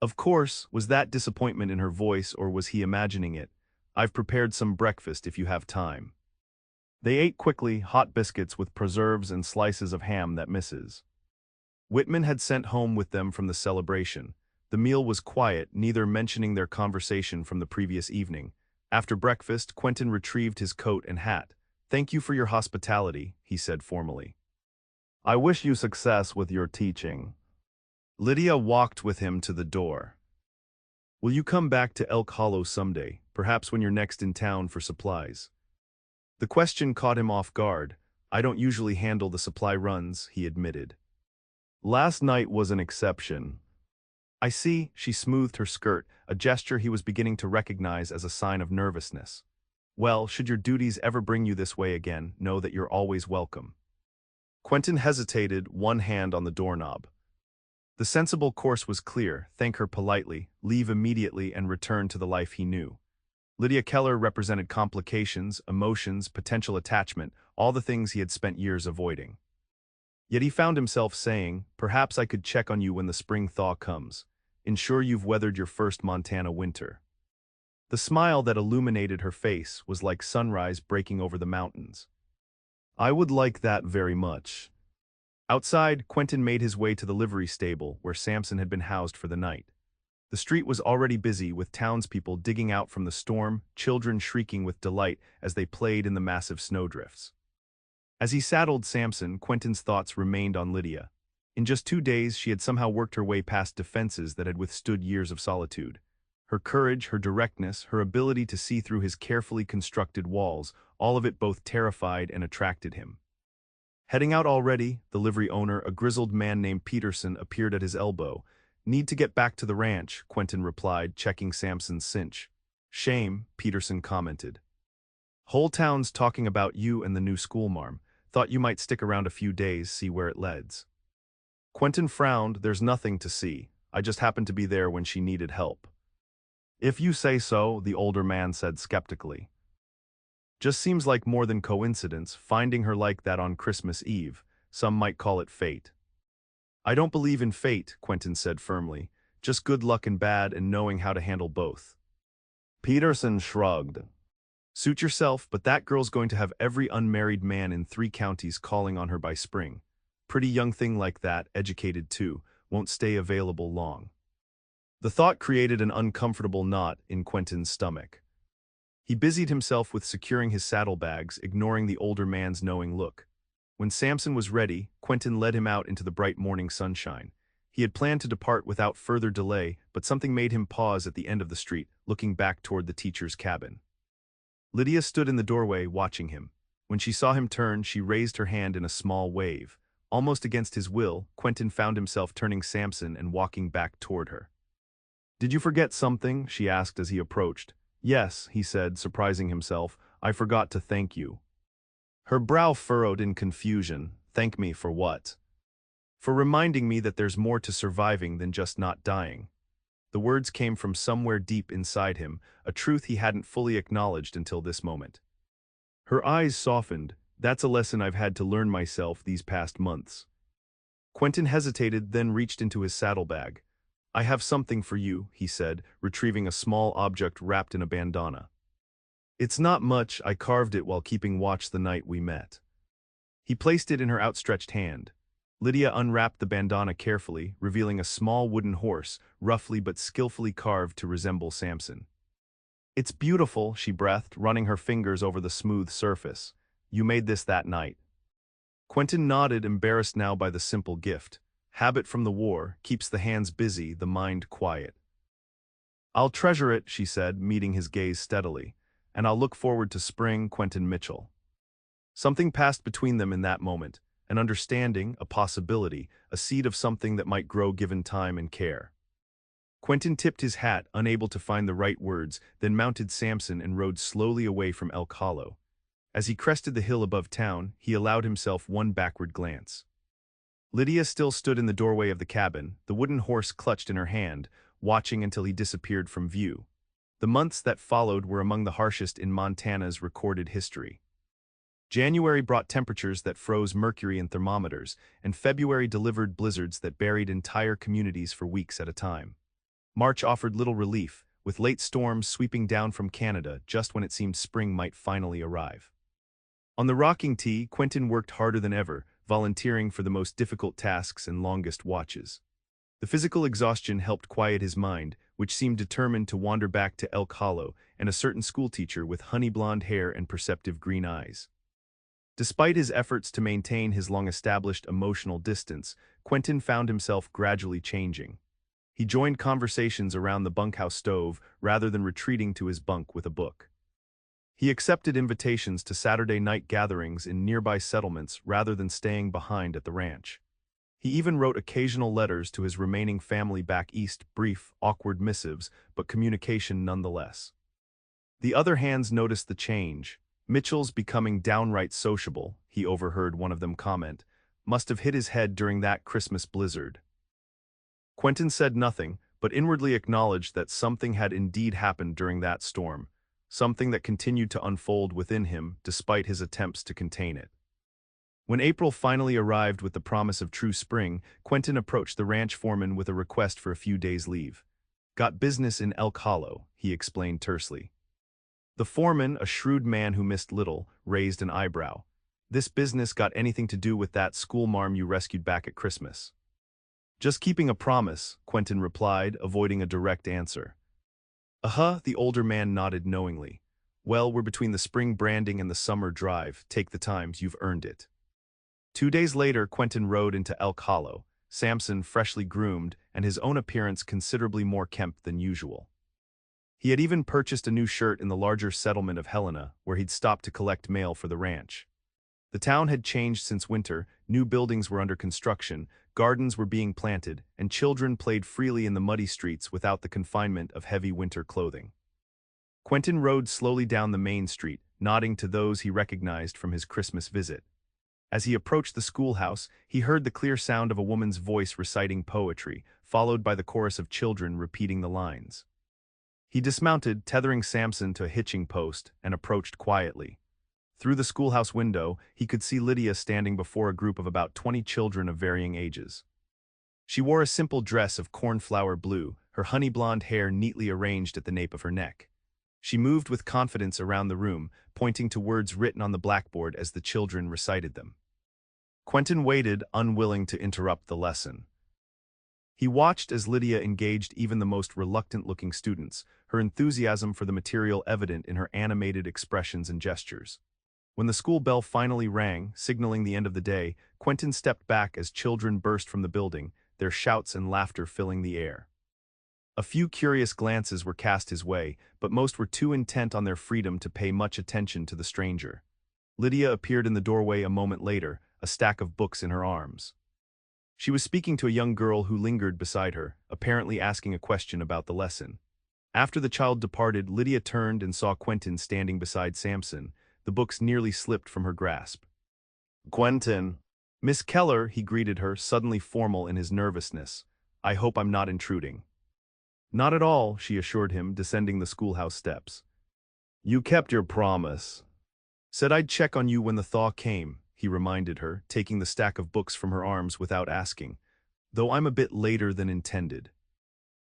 Of course, was that disappointment in her voice, or was he imagining it? "I've prepared some breakfast if you have time." They ate quickly, hot biscuits with preserves and slices of ham that Mrs. Whitman had sent home with them from the celebration. The meal was quiet, neither mentioning their conversation from the previous evening. After breakfast, Quentin retrieved his coat and hat. "Thank you for your hospitality," he said formally. "I wish you success with your teaching." Lydia walked with him to the door. "Will you come back to Elk Hollow someday, perhaps when you're next in town for supplies?" The question caught him off guard. "I don't usually handle the supply runs," he admitted. "Last night was an exception." "I see," she smoothed her skirt, a gesture he was beginning to recognize as a sign of nervousness. "Well, should your duties ever bring you this way again, know that you're always welcome." Quentin hesitated, one hand on the doorknob. The sensible course was clear: thank her politely, leave immediately, and return to the life he knew. Lydia Keller represented complications, emotions, potential attachment, all the things he had spent years avoiding. Yet he found himself saying, "Perhaps I could check on you when the spring thaw comes. Ensure you've weathered your first Montana winter." The smile that illuminated her face was like sunrise breaking over the mountains. "I would like that very much." Outside, Quentin made his way to the livery stable where Samson had been housed for the night. The street was already busy, with townspeople digging out from the storm, children shrieking with delight as they played in the massive snowdrifts. As he saddled Samson, Quentin's thoughts remained on Lydia. In just 2 days, she had somehow worked her way past defenses that had withstood years of solitude. Her courage, her directness, her ability to see through his carefully constructed walls, all of it both terrified and attracted him. Heading out already, the livery owner, a grizzled man named Peterson, appeared at his elbow. "Need to get back to the ranch," Quentin replied, checking Samson's cinch. "Shame," Peterson commented. "Whole town's talking about you and the new schoolmarm. Thought you might stick around a few days, see where it leads." Quentin frowned. "There's nothing to see. I just happened to be there when she needed help." "If you say so," the older man said skeptically. "Just seems like more than coincidence, finding her like that on Christmas Eve. Some might call it fate." "I don't believe in fate," Quentin said firmly. "Just good luck and bad and knowing how to handle both." Peterson shrugged. "Suit yourself, but that girl's going to have every unmarried man in 3 counties calling on her by spring. Pretty young thing like that, educated too, won't stay available long." The thought created an uncomfortable knot in Quentin's stomach. He busied himself with securing his saddlebags, ignoring the older man's knowing look. When Samson was ready, Quentin led him out into the bright morning sunshine. He had planned to depart without further delay, but something made him pause at the end of the street, looking back toward the teacher's cabin. Lydia stood in the doorway, watching him. When she saw him turn, she raised her hand in a small wave. Almost against his will, Quentin found himself turning Samson and walking back toward her. "Did you forget something?" she asked as he approached. "Yes," he said, surprising himself. "I forgot to thank you." Her brow furrowed in confusion. "Thank me for what?" "For reminding me that there's more to surviving than just not dying." The words came from somewhere deep inside him, a truth he hadn't fully acknowledged until this moment. Her eyes softened. "That's a lesson I've had to learn myself these past months." Quentin hesitated, then reached into his saddlebag. "I have something for you," he said, retrieving a small object wrapped in a bandana. "It's not much. I carved it while keeping watch the night we met." He placed it in her outstretched hand. Lydia unwrapped the bandana carefully, revealing a small wooden horse, roughly but skillfully carved to resemble Samson. "It's beautiful," she breathed, running her fingers over the smooth surface. "You made this that night." Quentin nodded, embarrassed now by the simple gift. Habit from the war keeps the hands busy, the mind quiet. "I'll treasure it," she said, meeting his gaze steadily. "And I'll look forward to spring, Quentin Mitchell." Something passed between them in that moment, an understanding, a possibility, a seed of something that might grow given time and care. Quentin tipped his hat, unable to find the right words, then mounted Samson and rode slowly away from Elk Hollow. As he crested the hill above town, he allowed himself one backward glance. Lydia still stood in the doorway of the cabin, the wooden horse clutched in her hand, watching until he disappeared from view. The months that followed were among the harshest in Montana's recorded history. January brought temperatures that froze mercury in thermometers, and February delivered blizzards that buried entire communities for weeks at a time. March offered little relief, with late storms sweeping down from Canada just when it seemed spring might finally arrive. On the rocking tee, Quentin worked harder than ever, volunteering for the most difficult tasks and longest watches. The physical exhaustion helped quiet his mind, which seemed determined to wander back to Elk Hollow and a certain schoolteacher with honey-blonde hair and perceptive green eyes. Despite his efforts to maintain his long-established emotional distance, Quentin found himself gradually changing. He joined conversations around the bunkhouse stove rather than retreating to his bunk with a book. He accepted invitations to Saturday night gatherings in nearby settlements rather than staying behind at the ranch. He even wrote occasional letters to his remaining family back east, brief, awkward missives, but communication nonetheless. The other hands noticed the change. "Mitchell's becoming downright sociable," he overheard one of them comment. "Must have hit his head during that Christmas blizzard." Quentin said nothing, but inwardly acknowledged that something had indeed happened during that storm, something that continued to unfold within him despite his attempts to contain it. When April finally arrived with the promise of true spring, Quentin approached the ranch foreman with a request for a few days' leave. "Got business in Elk Hollow," he explained tersely. The foreman, a shrewd man who missed little, raised an eyebrow. "This business got anything to do with that schoolmarm you rescued back at Christmas?" "Just keeping a promise," Quentin replied, avoiding a direct answer. "Uh-huh," the older man nodded knowingly. "Well, we're between the spring branding and the summer drive. Take the time, you've earned it." 2 days later, Quentin rode into Elk Hollow. Samson freshly groomed, and his own appearance considerably more kempt than usual. He had even purchased a new shirt in the larger settlement of Helena, where he'd stopped to collect mail for the ranch. The town had changed since winter, new buildings were under construction, gardens were being planted, and children played freely in the muddy streets without the confinement of heavy winter clothing. Quentin rode slowly down the main street, nodding to those he recognized from his Christmas visit. As he approached the schoolhouse, he heard the clear sound of a woman's voice reciting poetry, followed by the chorus of children repeating the lines. He dismounted, tethering Samson to a hitching post, and approached quietly. Through the schoolhouse window, he could see Lydia standing before a group of about 20 children of varying ages. She wore a simple dress of cornflower blue, her honey-blonde hair neatly arranged at the nape of her neck. She moved with confidence around the room, pointing to words written on the blackboard as the children recited them. Quentin waited, unwilling to interrupt the lesson. He watched as Lydia engaged even the most reluctant-looking students, her enthusiasm for the material evident in her animated expressions and gestures. When the school bell finally rang, signaling the end of the day, Quentin stepped back as children burst from the building, their shouts and laughter filling the air. A few curious glances were cast his way, but most were too intent on their freedom to pay much attention to the stranger. Lydia appeared in the doorway a moment later, a stack of books in her arms. She was speaking to a young girl who lingered beside her, apparently asking a question about the lesson. After the child departed, Lydia turned and saw Quentin standing beside Samson. The books nearly slipped from her grasp. "Quentin." "Miss Keller," he greeted her, suddenly formal in his nervousness. "I hope I'm not intruding." "Not at all," she assured him, descending the schoolhouse steps. "You kept your promise." "Said I'd check on you when the thaw came," he reminded her, taking the stack of books from her arms without asking. "Though I'm a bit later than intended."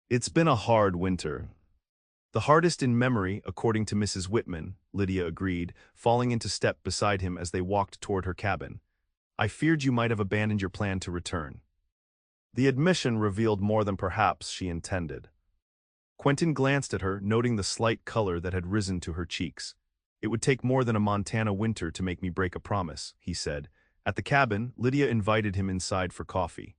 "It's been a hard winter." "The hardest in memory, according to Mrs. Whitman," Lydia agreed, falling into step beside him as they walked toward her cabin. "I feared you might have abandoned your plan to return." The admission revealed more than perhaps she intended. Quentin glanced at her, noting the slight color that had risen to her cheeks. "It would take more than a Montana winter to make me break a promise," he said. At the cabin, Lydia invited him inside for coffee.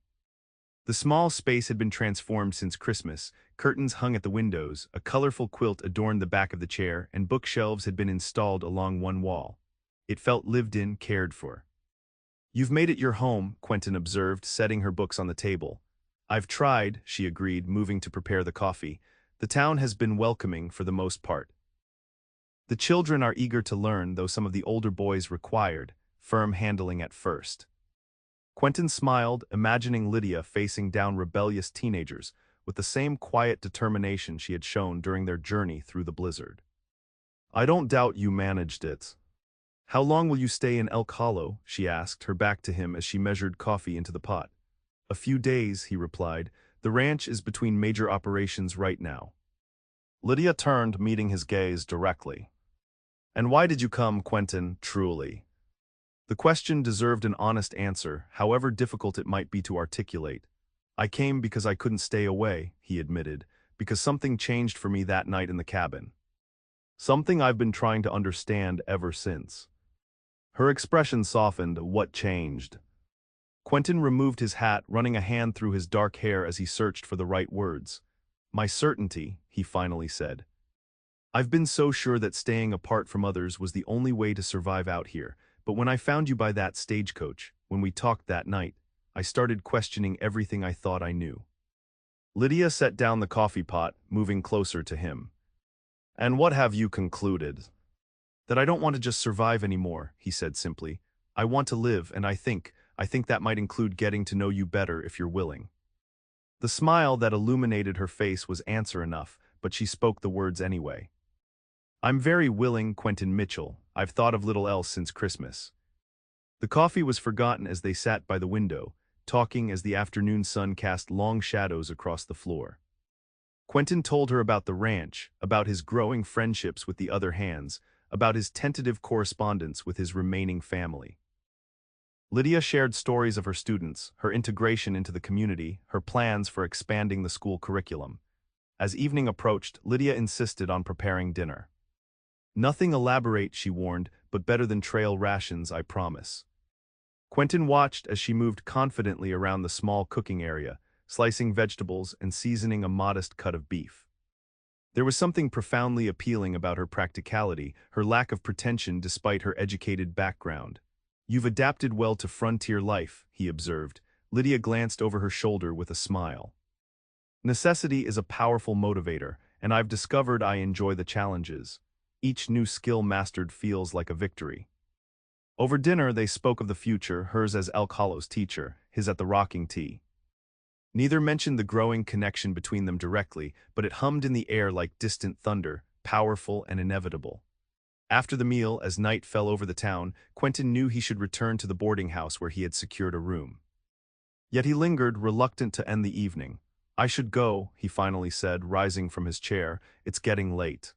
The small space had been transformed since Christmas. Curtains hung at the windows, a colorful quilt adorned the back of the chair, and bookshelves had been installed along one wall. It felt lived in, cared for. "You've made it your home," Quentin observed, setting her books on the table. "I've tried," she agreed, moving to prepare the coffee. "The town has been welcoming for the most part. The children are eager to learn, though some of the older boys required firm handling at first." Quentin smiled, imagining Lydia facing down rebellious teenagers with the same quiet determination she had shown during their journey through the blizzard. "I don't doubt you managed it." "How long will you stay in Elk Hollow?" she asked, her back to him as she measured coffee into the pot. "A few days," he replied. "The ranch is between major operations right now." Lydia turned, meeting his gaze directly. "And why did you come, Quentin, truly?" The question deserved an honest answer, however difficult it might be to articulate. "I came because I couldn't stay away," he admitted, "because something changed for me that night in the cabin. Something I've been trying to understand ever since." Her expression softened. "What changed?" Quentin removed his hat, running a hand through his dark hair as he searched for the right words. "My certainty," he finally said. "I've been so sure that staying apart from others was the only way to survive out here. But when I found you by that stagecoach, when we talked that night, I started questioning everything I thought I knew." Lydia set down the coffee pot, moving closer to him. "And what have you concluded?" "That I don't want to just survive anymore," he said simply. "I want to live, and I think that might include getting to know you better if you're willing." The smile that illuminated her face was answer enough, but she spoke the words anyway. "I'm very willing, Quentin Mitchell. I've thought of little else since Christmas." The coffee was forgotten as they sat by the window, talking as the afternoon sun cast long shadows across the floor. Quentin told her about the ranch, about his growing friendships with the other hands, about his tentative correspondence with his remaining family. Lydia shared stories of her students, her integration into the community, her plans for expanding the school curriculum. As evening approached, Lydia insisted on preparing dinner. "Nothing elaborate," she warned, "but better than trail rations, I promise." Quentin watched as she moved confidently around the small cooking area, slicing vegetables and seasoning a modest cut of beef. There was something profoundly appealing about her practicality, her lack of pretension despite her educated background. "You've adapted well to frontier life," he observed. Lydia glanced over her shoulder with a smile. "Necessity is a powerful motivator, and I've discovered I enjoy the challenges. Each new skill mastered feels like a victory." Over dinner, they spoke of the future, hers as Elk Hollow's teacher, his at the rocking tea. Neither mentioned the growing connection between them directly, but it hummed in the air like distant thunder, powerful and inevitable. After the meal, as night fell over the town, Quentin knew he should return to the boarding house where he had secured a room. Yet he lingered, reluctant to end the evening. "I should go," he finally said, rising from his chair. "It's getting late."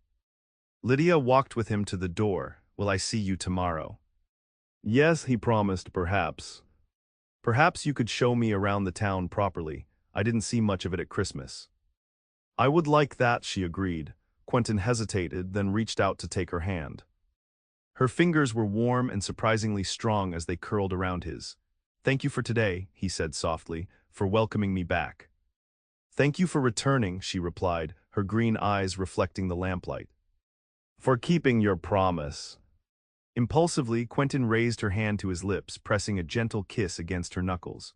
Lydia walked with him to the door. "Will I see you tomorrow?" "Yes," he promised, "perhaps. Perhaps you could show me around the town properly. I didn't see much of it at Christmas." "I would like that," she agreed. Quentin hesitated, then reached out to take her hand. Her fingers were warm and surprisingly strong as they curled around his. "Thank you for today," he said softly, "for welcoming me back." "Thank you for returning," she replied, her green eyes reflecting the lamplight. "For keeping your promise." Impulsively, Quentin raised her hand to his lips, pressing a gentle kiss against her knuckles.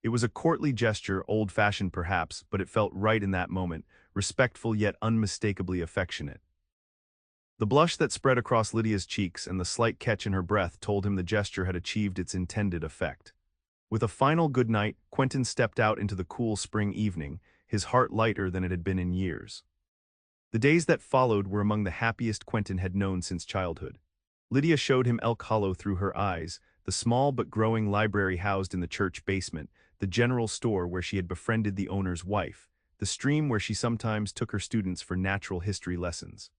It was a courtly gesture, old-fashioned perhaps, but it felt right in that moment, respectful yet unmistakably affectionate. The blush that spread across Lydia's cheeks and the slight catch in her breath told him the gesture had achieved its intended effect. With a final good night, Quentin stepped out into the cool spring evening, his heart lighter than it had been in years. The days that followed were among the happiest Quentin had known since childhood. Lydia showed him Elk Hollow through her eyes, the small but growing library housed in the church basement, the general store where she had befriended the owner's wife, the stream where she sometimes took her students for natural history lessons.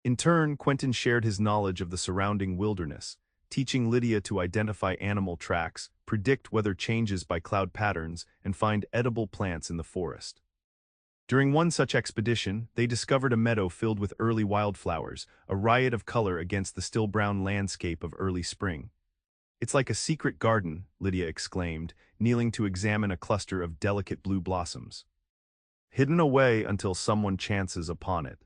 In turn, Quentin shared his knowledge of the surrounding wilderness, teaching Lydia to identify animal tracks, predict weather changes by cloud patterns, and find edible plants in the forest. During one such expedition, they discovered a meadow filled with early wildflowers, a riot of color against the still brown landscape of early spring. "It's like a secret garden," Lydia exclaimed, kneeling to examine a cluster of delicate blue blossoms. "Hidden away until someone chances upon it."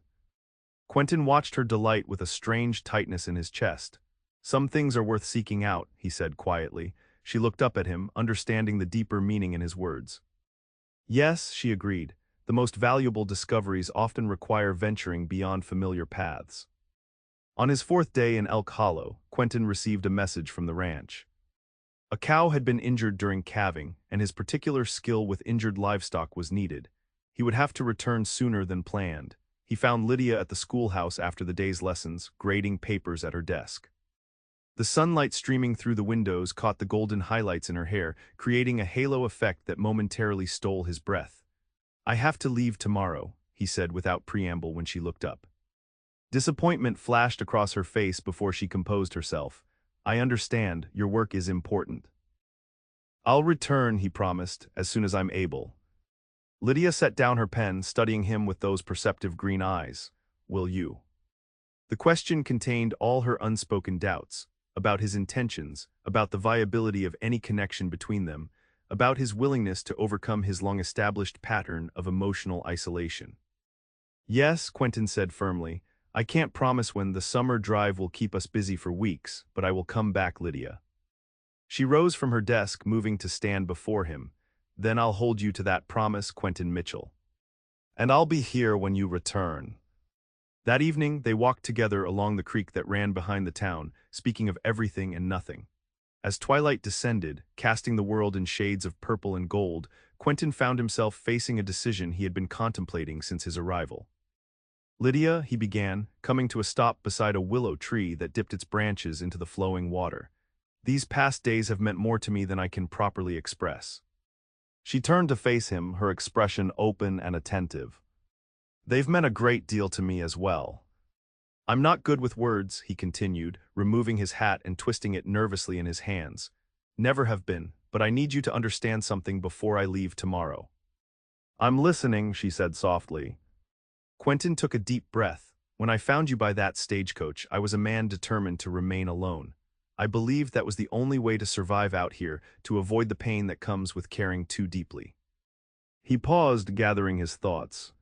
Quentin watched her delight with a strange tightness in his chest. "Some things are worth seeking out," he said quietly. She looked up at him, understanding the deeper meaning in his words. "Yes," she agreed. "The most valuable discoveries often require venturing beyond familiar paths." On his fourth day in Elk Hollow, Quentin received a message from the ranch. A cow had been injured during calving, and his particular skill with injured livestock was needed. He would have to return sooner than planned. He found Lydia at the schoolhouse after the day's lessons, grading papers at her desk. The sunlight streaming through the windows caught the golden highlights in her hair, creating a halo effect that momentarily stole his breath. "I have to leave tomorrow," he said without preamble when she looked up. Disappointment flashed across her face before she composed herself. "I understand, your work is important." "I'll return," he promised, "as soon as I'm able." Lydia set down her pen, studying him with those perceptive green eyes. "Will you?" The question contained all her unspoken doubts, about his intentions, about the viability of any connection between them, about his willingness to overcome his long-established pattern of emotional isolation. "Yes," Quentin said firmly. "I can't promise when. The summer drive will keep us busy for weeks, but I will come back, Lydia." She rose from her desk, moving to stand before him. "Then I'll hold you to that promise, Quentin Mitchell. And I'll be here when you return." That evening, they walked together along the creek that ran behind the town, speaking of everything and nothing. As twilight descended, casting the world in shades of purple and gold, Quentin found himself facing a decision he had been contemplating since his arrival. "Lydia," he began, coming to a stop beside a willow tree that dipped its branches into the flowing water. "These past days have meant more to me than I can properly express." She turned to face him, her expression open and attentive. "They've meant a great deal to me as well." "I'm not good with words," he continued, removing his hat and twisting it nervously in his hands. "Never have been, but I need you to understand something before I leave tomorrow." "I'm listening," she said softly. Quentin took a deep breath. "When I found you by that stagecoach, I was a man determined to remain alone. I believed that was the only way to survive out here, to avoid the pain that comes with caring too deeply. He paused, gathering his thoughts.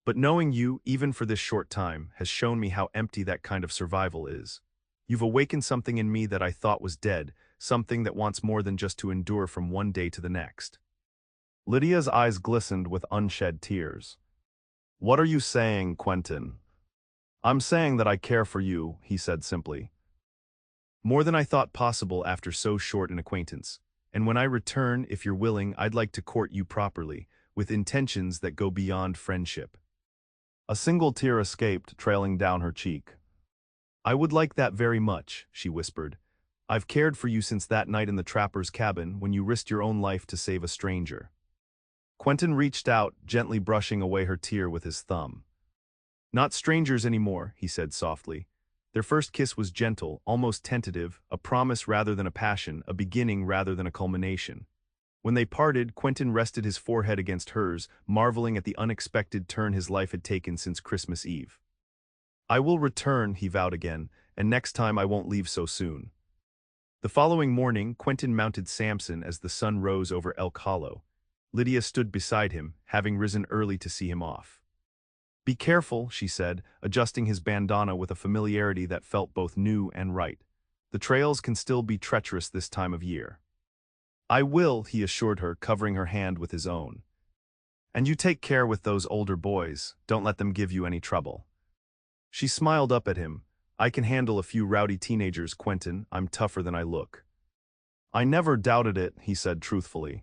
But knowing you, even for this short time, has shown me how empty that kind of survival is. You've awakened something in me that I thought was dead, something that wants more than just to endure from one day to the next. Lydia's eyes glistened with unshed tears. What are you saying, Quentin? I'm saying that I care for you, he said simply. More than I thought possible after so short an acquaintance. And when I return, if you're willing, I'd like to court you properly, with intentions that go beyond friendship. A single tear escaped, trailing down her cheek. I would like that very much, she whispered. I've cared for you since that night in the trapper's cabin when you risked your own life to save a stranger. Quentin reached out, gently brushing away her tear with his thumb. Not strangers anymore, he said softly. Their first kiss was gentle, almost tentative, a promise rather than a passion, a beginning rather than a culmination. When they parted, Quentin rested his forehead against hers, marveling at the unexpected turn his life had taken since Christmas Eve. I will return, he vowed again, and next time I won't leave so soon. The following morning, Quentin mounted Samson as the sun rose over Elk Hollow. Lydia stood beside him, having risen early to see him off. Be careful, she said, adjusting his bandana with a familiarity that felt both new and right. The trails can still be treacherous this time of year. I will, he assured her, covering her hand with his own. And you take care with those older boys, don't let them give you any trouble. She smiled up at him. I can handle a few rowdy teenagers, Quentin, I'm tougher than I look. I never doubted it, he said truthfully.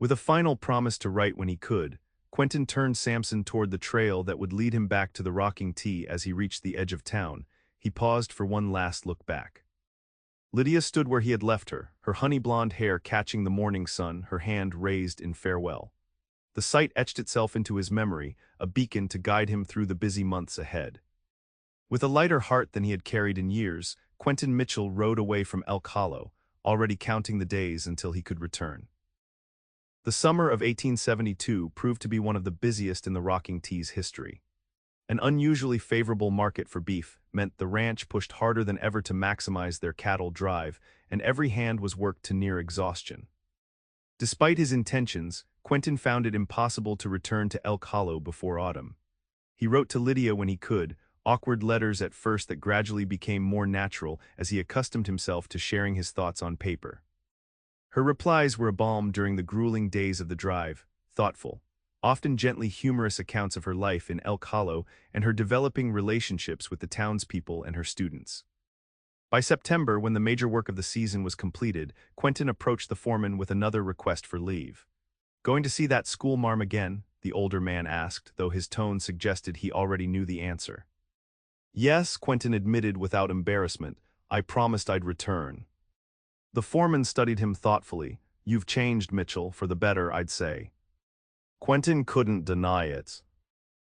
With a final promise to write when he could, Quentin turned Samson toward the trail that would lead him back to the rocking tee. As he reached the edge of town, he paused for one last look back. Lydia stood where he had left her, her honey-blonde hair catching the morning sun, her hand raised in farewell. The sight etched itself into his memory, a beacon to guide him through the busy months ahead. With a lighter heart than he had carried in years, Quentin Mitchell rode away from Elk Hollow, already counting the days until he could return. The summer of 1872 proved to be one of the busiest in the rocking tee's history. An unusually favorable market for beef meant the ranch pushed harder than ever to maximize their cattle drive, and every hand was worked to near exhaustion. Despite his intentions, Quentin found it impossible to return to Elk Hollow before autumn. He wrote to Lydia when he could, awkward letters at first that gradually became more natural as he accustomed himself to sharing his thoughts on paper. Her replies were a balm during the grueling days of the drive, thoughtful, often gently humorous accounts of her life in Elk Hollow and her developing relationships with the townspeople and her students. By September, when the major work of the season was completed, Quentin approached the foreman with another request for leave. Going to see that schoolmarm again? The older man asked, though his tone suggested he already knew the answer. Yes, Quentin admitted without embarrassment. I promised I'd return. The foreman studied him thoughtfully. You've changed, Mitchell, for the better, I'd say. Quentin couldn't deny it.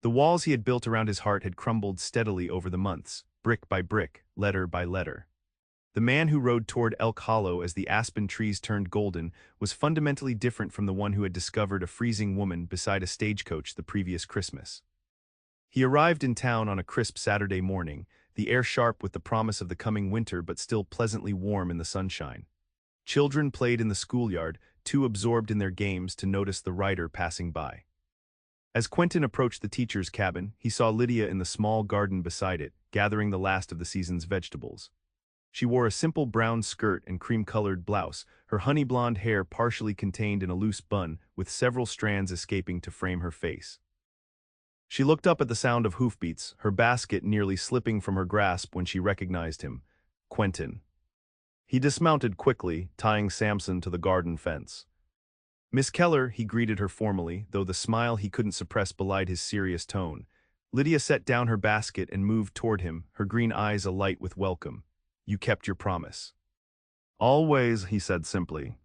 The walls he had built around his heart had crumbled steadily over the months, brick by brick, letter by letter. The man who rode toward Elk Hollow as the aspen trees turned golden was fundamentally different from the one who had discovered a freezing woman beside a stagecoach the previous Christmas. He arrived in town on a crisp Saturday morning, the air sharp with the promise of the coming winter but still pleasantly warm in the sunshine. Children played in the schoolyard, too absorbed in their games to notice the rider passing by. As Quentin approached the teacher's cabin, he saw Lydia in the small garden beside it, gathering the last of the season's vegetables. She wore a simple brown skirt and cream-colored blouse, her honey-blonde hair partially contained in a loose bun, with several strands escaping to frame her face. She looked up at the sound of hoofbeats, her basket nearly slipping from her grasp when she recognized him. Quentin. He dismounted quickly, tying Samson to the garden fence. Miss Keller, he greeted her formally, though the smile he couldn't suppress belied his serious tone. Lydia set down her basket and moved toward him, her green eyes alight with welcome. You kept your promise. Always, he said simply.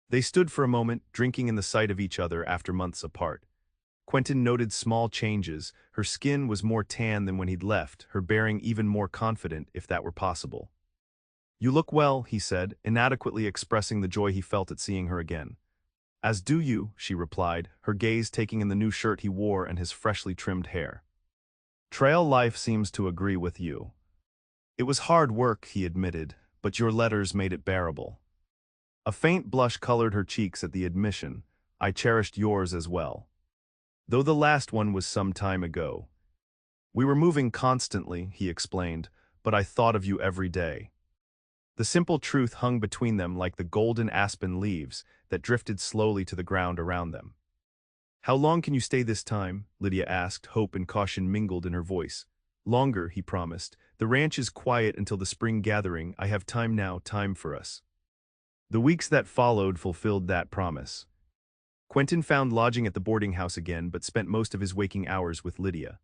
They stood for a moment, drinking in the sight of each other after months apart. Quentin noted small changes. Her skin was more tan than when he'd left, her bearing even more confident, if that were possible. You look well, he said, inadequately expressing the joy he felt at seeing her again. As do you, she replied, her gaze taking in the new shirt he wore and his freshly trimmed hair. Trail life seems to agree with you. It was hard work, he admitted, but your letters made it bearable." A faint blush colored her cheeks at the admission. "I cherished yours as well. Though the last one was some time ago. We were moving constantly," he explained, "but I thought of you every day." The simple truth hung between them like the golden aspen leaves that drifted slowly to the ground around them. "How long can you stay this time?" Lydia asked, hope and caution mingled in her voice. "Longer," he promised. "The ranch is quiet until the spring gathering. I have time now, time for us." The weeks that followed fulfilled that promise. Quentin found lodging at the boarding house again, but spent most of his waking hours with Lydia.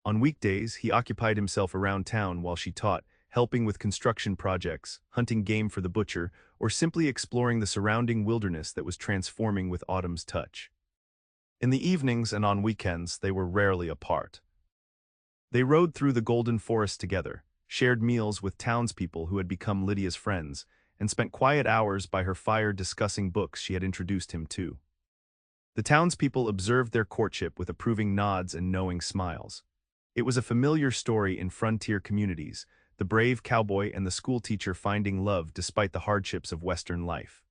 On weekdays, he occupied himself around town while she taught, helping with construction projects, hunting game for the butcher, or simply exploring the surrounding wilderness that was transforming with autumn's touch. In the evenings and on weekends, they were rarely apart. They rode through the Golden Forest together, shared meals with townspeople who had become Lydia's friends, and spent quiet hours by her fire discussing books she had introduced him to. The townspeople observed their courtship with approving nods and knowing smiles. It was a familiar story in frontier communities, the brave cowboy and the schoolteacher finding love despite the hardships of Western life.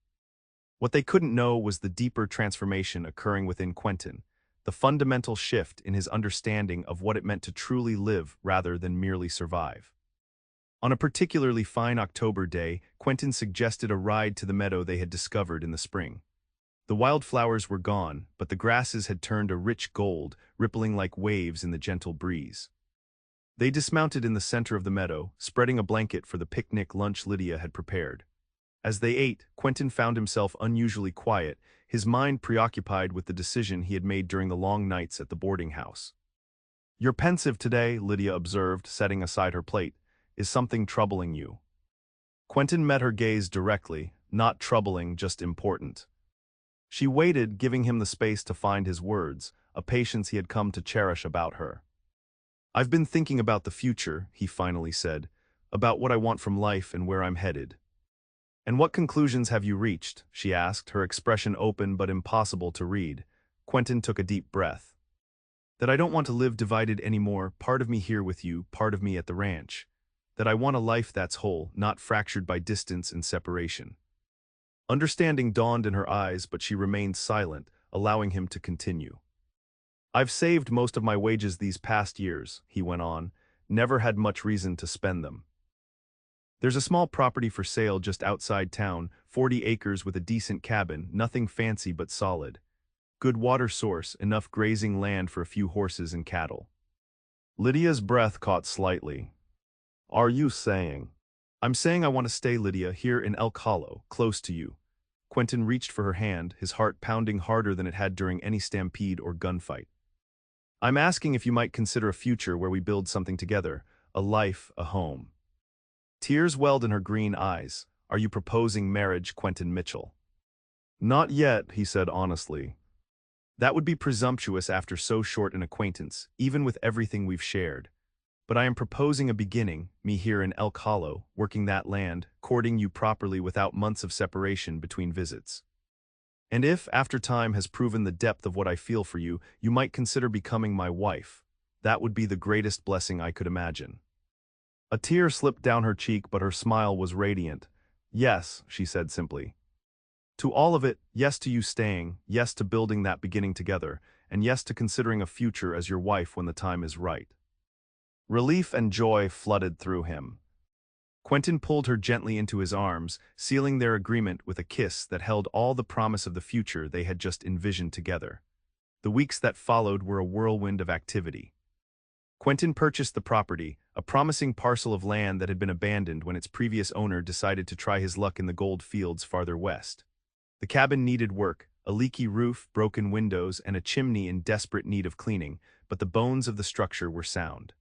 What they couldn't know was the deeper transformation occurring within Quentin, the fundamental shift in his understanding of what it meant to truly live rather than merely survive. On a particularly fine October day, Quentin suggested a ride to the meadow they had discovered in the spring. The wildflowers were gone, but the grasses had turned a rich gold, rippling like waves in the gentle breeze. They dismounted in the center of the meadow, spreading a blanket for the picnic lunch Lydia had prepared. As they ate, Quentin found himself unusually quiet, his mind preoccupied with the decision he had made during the long nights at the boarding house. "You're pensive today," Lydia observed, setting aside her plate. "Is something troubling you?" Quentin met her gaze directly, not troubling, just important. She waited, giving him the space to find his words, a patience he had come to cherish about her. "I've been thinking about the future," he finally said, "about what I want from life and where I'm headed." "And what conclusions have you reached?" she asked, her expression open but impossible to read. Quentin took a deep breath. "That I don't want to live divided anymore, part of me here with you, part of me at the ranch. That I want a life that's whole, not fractured by distance and separation." Understanding dawned in her eyes, but she remained silent, allowing him to continue. "I've saved most of my wages these past years," he went on, "never had much reason to spend them. There's a small property for sale just outside town, 40 acres with a decent cabin, nothing fancy but solid. Good water source, enough grazing land for a few horses and cattle." Lydia's breath caught slightly. "Are you saying?" "I'm saying I want to stay, Lydia, here in Elk Hollow, close to you." Quentin reached for her hand, his heart pounding harder than it had during any stampede or gunfight. "I'm asking if you might consider a future where we build something together, a life, a home." Tears welled in her green eyes. "Are you proposing marriage, Quentin Mitchell?" "Not yet," he said honestly. "That would be presumptuous after so short an acquaintance, even with everything we've shared. But I am proposing a beginning, me here in Elk Hollow, working that land, courting you properly without months of separation between visits. And if, after time has proven the depth of what I feel for you, you might consider becoming my wife, that would be the greatest blessing I could imagine." A tear slipped down her cheek, but her smile was radiant. "Yes," she said simply. "To all of it, yes to you staying, yes to building that beginning together, and yes to considering a future as your wife when the time is right." Relief and joy flooded through him. Quentin pulled her gently into his arms, sealing their agreement with a kiss that held all the promise of the future they had just envisioned together. The weeks that followed were a whirlwind of activity. Quentin purchased the property, a promising parcel of land that had been abandoned when its previous owner decided to try his luck in the gold fields farther west. The cabin needed work, a leaky roof, broken windows, and a chimney in desperate need of cleaning, but the bones of the structure were sound.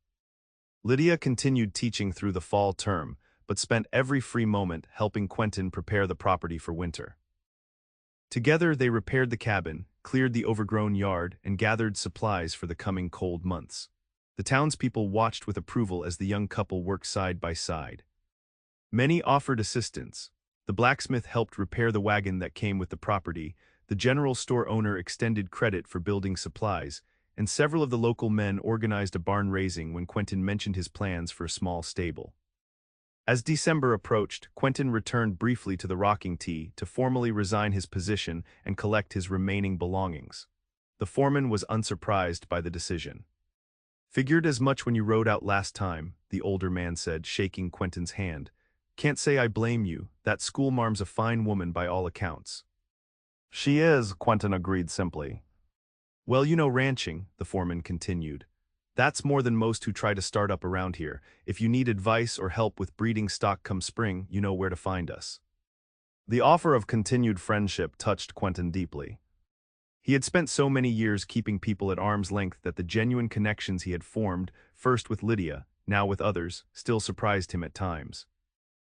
Lydia continued teaching through the fall term, but spent every free moment helping Quentin prepare the property for winter. Together they repaired the cabin, cleared the overgrown yard, and gathered supplies for the coming cold months. The townspeople watched with approval as the young couple worked side by side. Many offered assistance. The blacksmith helped repair the wagon that came with the property, the general store owner extended credit for building supplies, and several of the local men organized a barn raising when Quentin mentioned his plans for a small stable. As December approached, Quentin returned briefly to the rocking tee to formally resign his position and collect his remaining belongings. The foreman was unsurprised by the decision. "Figured as much when you rode out last time," the older man said, shaking Quentin's hand. "Can't say I blame you. That schoolmarm's a fine woman by all accounts." "She is," Quentin agreed simply. "Well, you know ranching," the foreman continued. "That's more than most who try to start up around here. If you need advice or help with breeding stock come spring, you know where to find us." The offer of continued friendship touched Quentin deeply. He had spent so many years keeping people at arm's length that the genuine connections he had formed, first with Lydia, now with others, still surprised him at times.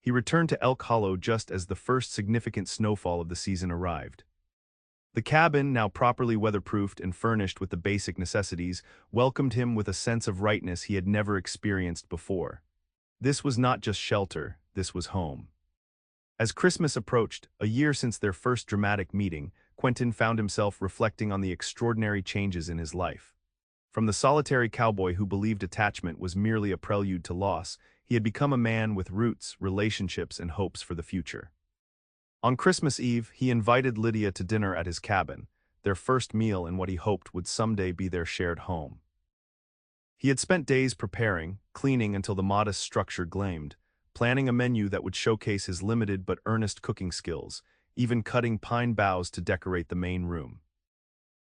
He returned to Elk Hollow just as the first significant snowfall of the season arrived. The cabin, now properly weatherproofed and furnished with the basic necessities, welcomed him with a sense of rightness he had never experienced before. This was not just shelter, this was home. As Christmas approached, a year since their first dramatic meeting, Quentin found himself reflecting on the extraordinary changes in his life. From the solitary cowboy who believed attachment was merely a prelude to loss, he had become a man with roots, relationships, and hopes for the future. On Christmas Eve, he invited Lydia to dinner at his cabin, their first meal in what he hoped would someday be their shared home. He had spent days preparing, cleaning until the modest structure gleamed, planning a menu that would showcase his limited but earnest cooking skills, even cutting pine boughs to decorate the main room.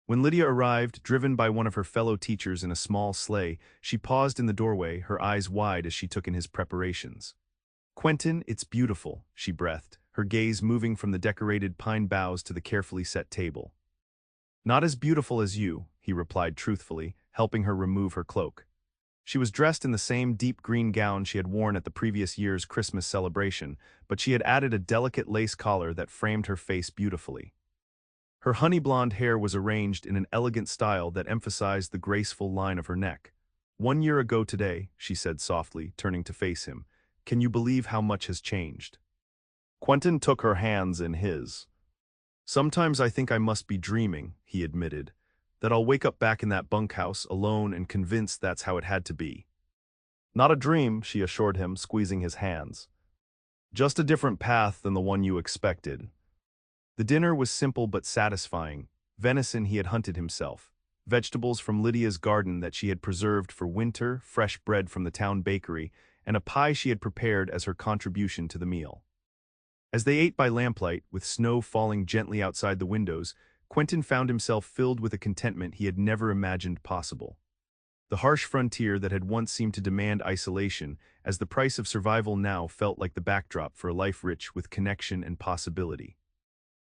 When Lydia arrived, driven by one of her fellow teachers in a small sleigh, she paused in the doorway, her eyes wide as she took in his preparations. "Quentin, it's beautiful," she breathed, her gaze moving from the decorated pine boughs to the carefully set table. "Not as beautiful as you," he replied truthfully, helping her remove her cloak. She was dressed in the same deep green gown she had worn at the previous year's Christmas celebration, but she had added a delicate lace collar that framed her face beautifully. Her honey blonde hair was arranged in an elegant style that emphasized the graceful line of her neck. "1 year ago today," she said softly, turning to face him. "Can you believe how much has changed?" Quentin took her hands in his. "Sometimes I think I must be dreaming," he admitted, "that I'll wake up back in that bunkhouse alone and convinced that's how it had to be." "Not a dream," she assured him, squeezing his hands. "Just a different path than the one you expected." The dinner was simple but satisfying. Venison he had hunted himself, vegetables from Lydia's garden that she had preserved for winter, fresh bread from the town bakery, and a pie she had prepared as her contribution to the meal. As they ate by lamplight, with snow falling gently outside the windows, Quentin found himself filled with a contentment he had never imagined possible. The harsh frontier that had once seemed to demand isolation, as the price of survival now felt like the backdrop for a life rich with connection and possibility.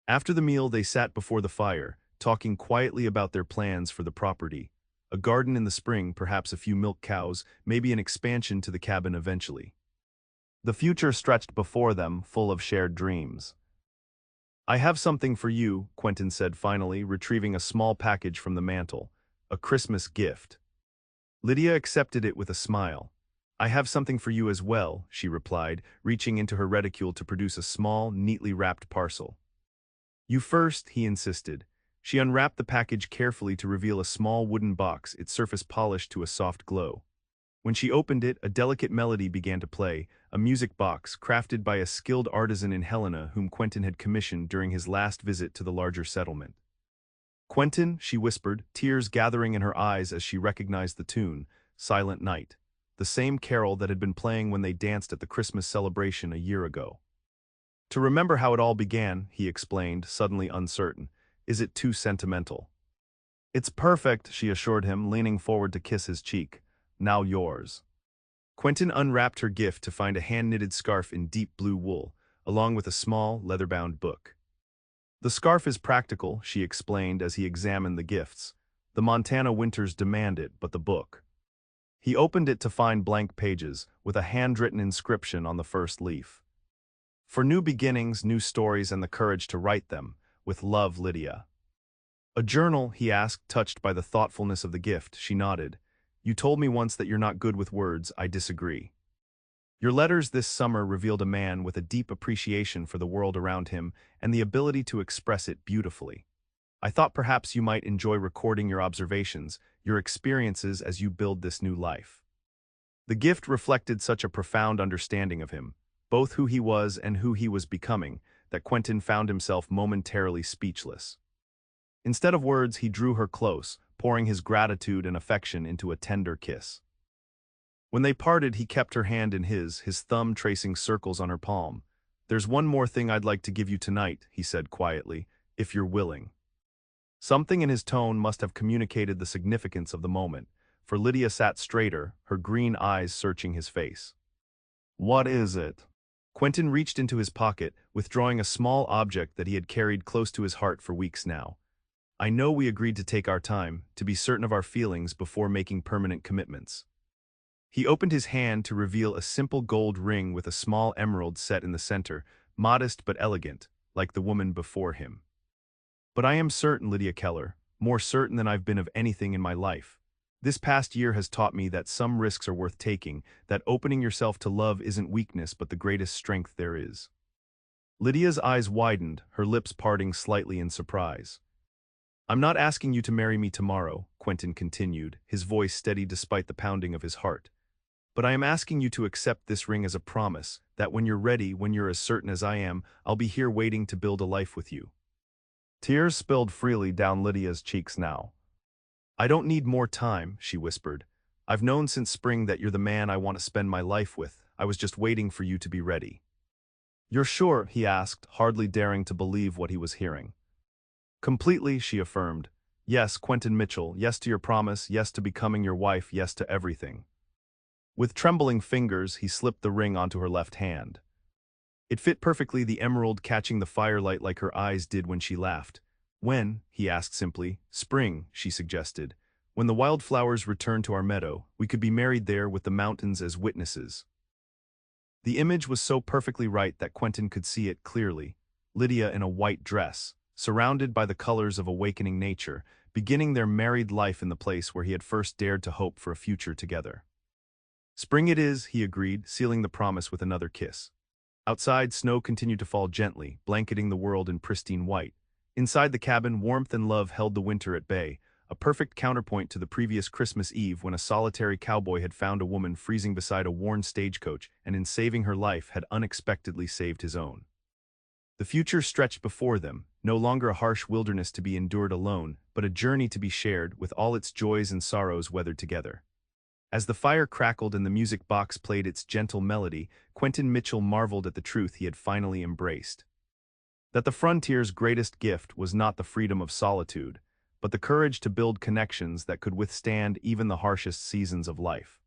After the meal, they sat before the fire, talking quietly about their plans for the property. A garden in the spring, perhaps a few milk cows, maybe an expansion to the cabin eventually. The future stretched before them, full of shared dreams. "I have something for you," Quentin said finally, retrieving a small package from the mantel. "A Christmas gift." Lydia accepted it with a smile. "I have something for you as well," she replied, reaching into her reticule to produce a small, neatly wrapped parcel. "You first," he insisted. She unwrapped the package carefully to reveal a small wooden box, its surface polished to a soft glow. When she opened it, a delicate melody began to play, a music box crafted by a skilled artisan in Helena whom Quentin had commissioned during his last visit to the larger settlement. "Quentin," she whispered, tears gathering in her eyes as she recognized the tune, "Silent Night," the same carol that had been playing when they danced at the Christmas celebration a year ago. "To remember how it all began," he explained, suddenly uncertain. "Is it too sentimental?" "It's perfect," she assured him, leaning forward to kiss his cheek. "Now yours." Quentin unwrapped her gift to find a hand-knitted scarf in deep blue wool, along with a small, leather-bound book. "The scarf is practical," she explained as he examined the gifts. "The Montana winters demand it, but the book." He opened it to find blank pages, with a handwritten inscription on the first leaf. "For new beginnings, new stories, and the courage to write them. With love, Lydia." "A journal?" he asked, touched by the thoughtfulness of the gift. She nodded. "You told me once that you're not good with words. I disagree." "Your letters this summer revealed a man with a deep appreciation for the world around him and the ability to express it beautifully. I thought perhaps you might enjoy recording your observations, your experiences as you build this new life." The gift reflected such a profound understanding of him. both who he was and who he was becoming, that Quentin found himself momentarily speechless. Instead of words, he drew her close, pouring his gratitude and affection into a tender kiss. When they parted, he kept her hand in his thumb tracing circles on her palm. "There's one more thing I'd like to give you tonight," he said quietly, "if you're willing." Something in his tone must have communicated the significance of the moment, for Lydia sat straighter, her green eyes searching his face. "What is it?" Quentin reached into his pocket, withdrawing a small object that he had carried close to his heart for weeks now. "I know we agreed to take our time, to be certain of our feelings before making permanent commitments." He opened his hand to reveal a simple gold ring with a small emerald set in the center, modest but elegant, like the woman before him. "But I am certain, Lydia Keller, more certain than I've been of anything in my life. This past year has taught me that some risks are worth taking, that opening yourself to love isn't weakness but the greatest strength there is." Lydia's eyes widened, her lips parting slightly in surprise. "I'm not asking you to marry me tomorrow," Quentin continued, his voice steady despite the pounding of his heart. "But I am asking you to accept this ring as a promise, that when you're ready, when you're as certain as I am, I'll be here waiting to build a life with you." Tears spilled freely down Lydia's cheeks now. "I don't need more time," she whispered. "I've known since spring that you're the man I want to spend my life with. I was just waiting for you to be ready." "You're sure?" he asked, hardly daring to believe what he was hearing. "Completely," she affirmed. "Yes, Quentin Mitchell, yes to your promise, yes to becoming your wife, yes to everything." With trembling fingers, he slipped the ring onto her left hand. It fit perfectly, the emerald catching the firelight like her eyes did when she laughed. "When?" he asked simply. "Spring," she suggested. "When the wildflowers return to our meadow, we could be married there with the mountains as witnesses." The image was so perfectly right that Quentin could see it clearly. Lydia in a white dress, surrounded by the colors of awakening nature, beginning their married life in the place where he had first dared to hope for a future together. "Spring it is," he agreed, sealing the promise with another kiss. Outside, snow continued to fall gently, blanketing the world in pristine white. Inside the cabin, warmth and love held the winter at bay, a perfect counterpoint to the previous Christmas Eve when a solitary cowboy had found a woman freezing beside a worn stagecoach and in saving her life had unexpectedly saved his own. The future stretched before them, no longer a harsh wilderness to be endured alone, but a journey to be shared, with all its joys and sorrows weathered together. As the fire crackled and the music box played its gentle melody, Quentin Mitchell marveled at the truth he had finally embraced. That the frontier's greatest gift was not the freedom of solitude, but the courage to build connections that could withstand even the harshest seasons of life.